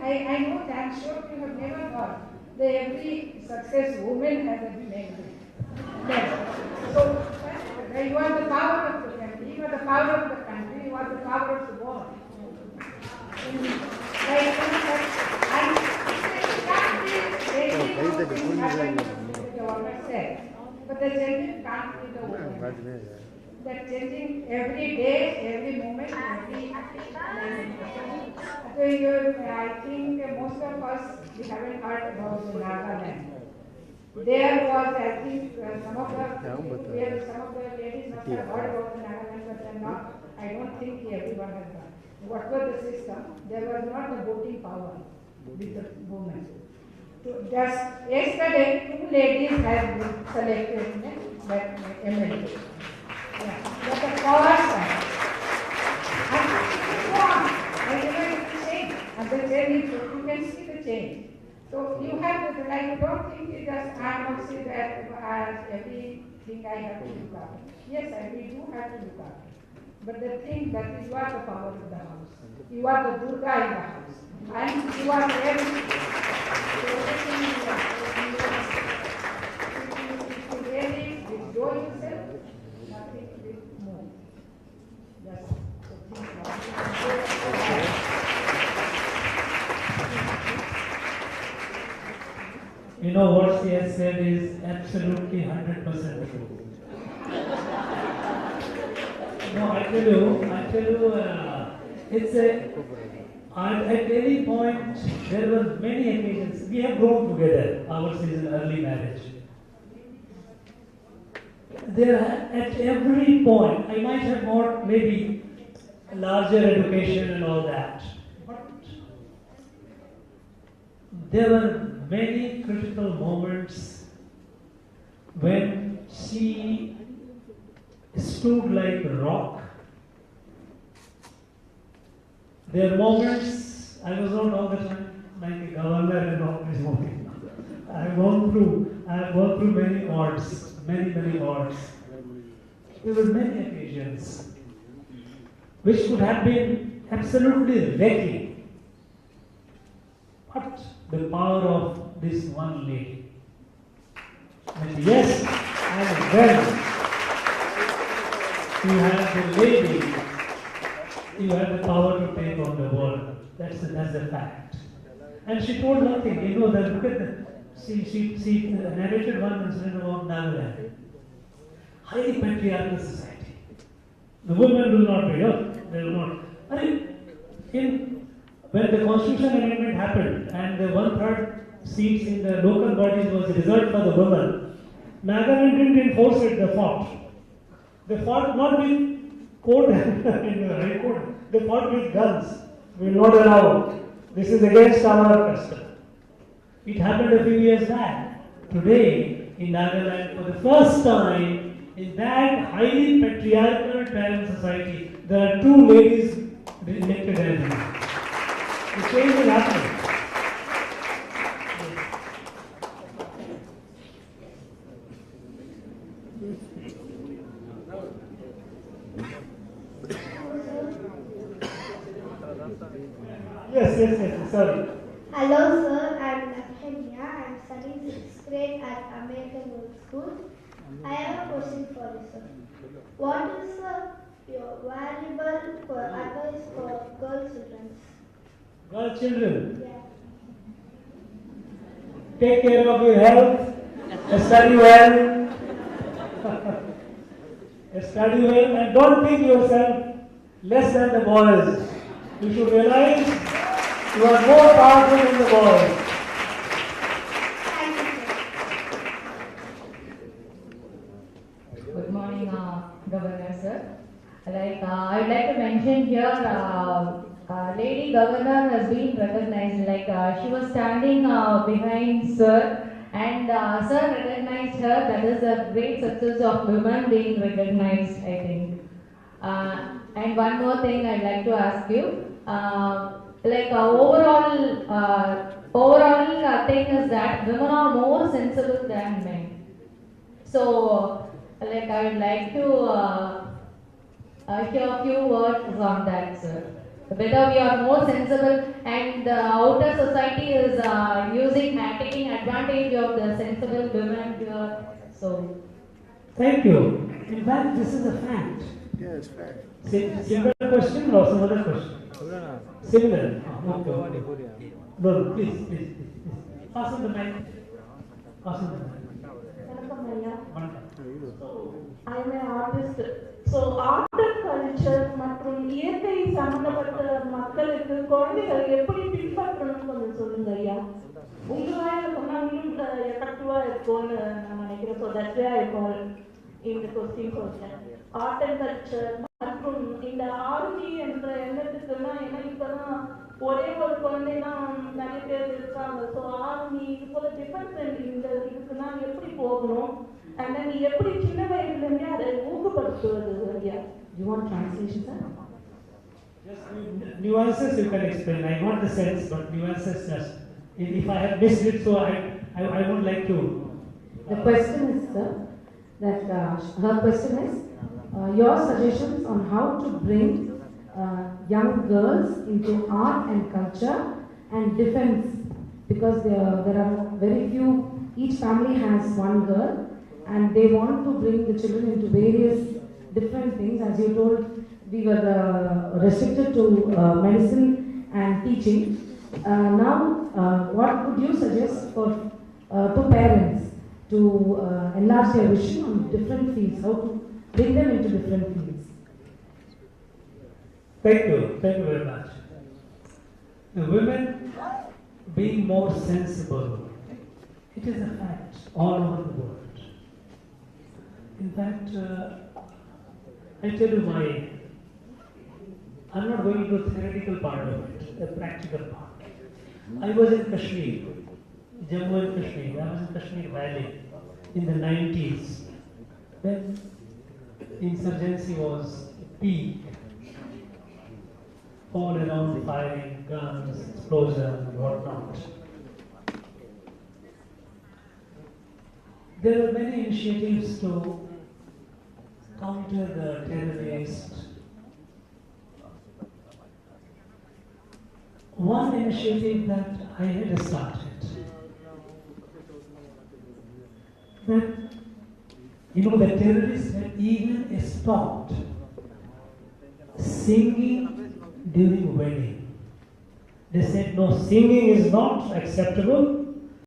I know that, sure you have never got that every success woman has a leg behind. So, you are the power of the family, you are the power of the country, you are the power of the world. something happened, the government said. But the changing can't be the woman. That changing every day, every moment, every so I think most of us we haven't heard about the Nagaland. There was, I think, some of the ladies must have heard about the Nagaland, but I don't think everyone has heard. What was the system? There was not the voting power with the women. Just yesterday, 2 ladies have been selected in that MLA. Yeah, but the power side. And go on. I never change. And the change, you can see the change. So you have to, like, don't think it just, I must say that as everything I have to look after. Yes, we do have to look after. But the thing that is you are the power of the house. You are the Durga in the house. And you are everything. If you really withdraw yourself, nothing will move. That's the thing. You know what she has said is absolutely 100% true. No, I tell you, it's at any point, there were many occasions, we have grown together, ours is an early marriage. There, at every point, I might have got maybe a larger education and all that, but there were many critical moments when she stood like a rock. There are moments, I was not all the time like a governor and all this morning. I have gone through many odds, many odds. There were many occasions which could have been absolutely wrecking. But the power of this one lady. And yes, and when you have the lady, you have the power to take on the world. That's a fact. And she told nothing. You know, look at she narrated one incident about Nagaland. Highly patriarchal society. The women will not be up. They will not. When the Constitution Amendment happened and the 1/3 seats in the local bodies was reserved for the women, Nagaland didn't enforce it, they fought. They fought not with court in the High Court, they fought with guns. We will not allow. This is against our custom. It happened a few years back. Today, in Nagaland, for the first time, in that highly patriarchal tribal society, there are 2 ladies elected as leaders. The change will happen. Yes, sorry. Hello sir, I am Lakshmia. I am studying 6th grade at American World School. I have a question for you sir. What is your valuable advice for girl children? Girl children, Yeah. take care of your health, study well, study well, and don't think yourself less than the boys. You should realize you are more powerful than the boys. Thank you sir. Good morning, Governor sir. I would like to mention here, Lady Governor has been recognized. She was standing behind Sir, and Sir recognized her. That is a great success of women being recognized, I think. And one more thing I'd like to ask you. Overall thing is that women are more sensible than men. So, I would like to hear a few words on that, sir. The better we are more sensible, and the outer society is taking advantage of the sensible women here. So, Thank you. In fact, this is a fact. Yeah, it's fact. Similar question or some other question? Similar. Okay. No, please. Pass on the mic. வணக்கம் ஐயா. வணக்கம். I am an artist. So art and culture மற்றும் இயற்கை சம்பந்தப்பட்ட மக்களுக்கு குழந்தைகள் எப்படி பின்பற்றணும்னு கொஞ்சம் சொல்லுங்க ஐயா. உங்க வாயில சொன்னா இன்னும் எஃபெக்டிவா இருக்கும்னு நான் நினைக்கிறேன். ஸோ தட்ஸ் வே ஐ கால் இந்த கொஸ்டின் சொல்றேன். ஆர்ட் அண்ட் கல்ச்சர் மற்றும் இந்த ஆர்மி என்ற எண்ணத்துக்குன்னா ஏன்னா இப்பதான் ஒரே ஒரு குழந்தை தான் நிறைய பேர் இருக்காங்க. ஸோ ஆர்மி இது போல டிஃபென்ஸ் இந்த இதுக்குன்னா எப்படி போகணும் அண்ட் தென் எப்படி சின்ன வயதுலேருந்தே அதை ஊக்கப்படுத்துவது ஐயா. You want translation sir? Just nuances you can explain. I got the sense, but nuances just. If I have missed it, so I would like to. The question is, sir, that her question is your suggestions on how to bring young girls into art and culture and defense, because there are very few. Each family has one girl, and they want to bring the children into various different things. As you told, we were restricted to medicine and teaching. Now, what would you suggest for to parents to enlarge their vision on different fields? How to bring them into different fields? Thank you very much. The women being more sensible, it is a fact all over the world. In fact, I tell you I'm not going into the theoretical part of it, the practical part. I was in Kashmir, Jammu and Kashmir. I was in Kashmir Valley in the 90s, when insurgency was peak, all around firing, guns, explosions, and whatnot. There were many initiatives to counter the terrorists. One initiative that I had started, that the terrorists had even stopped singing during wedding. They said, no, singing is not acceptable.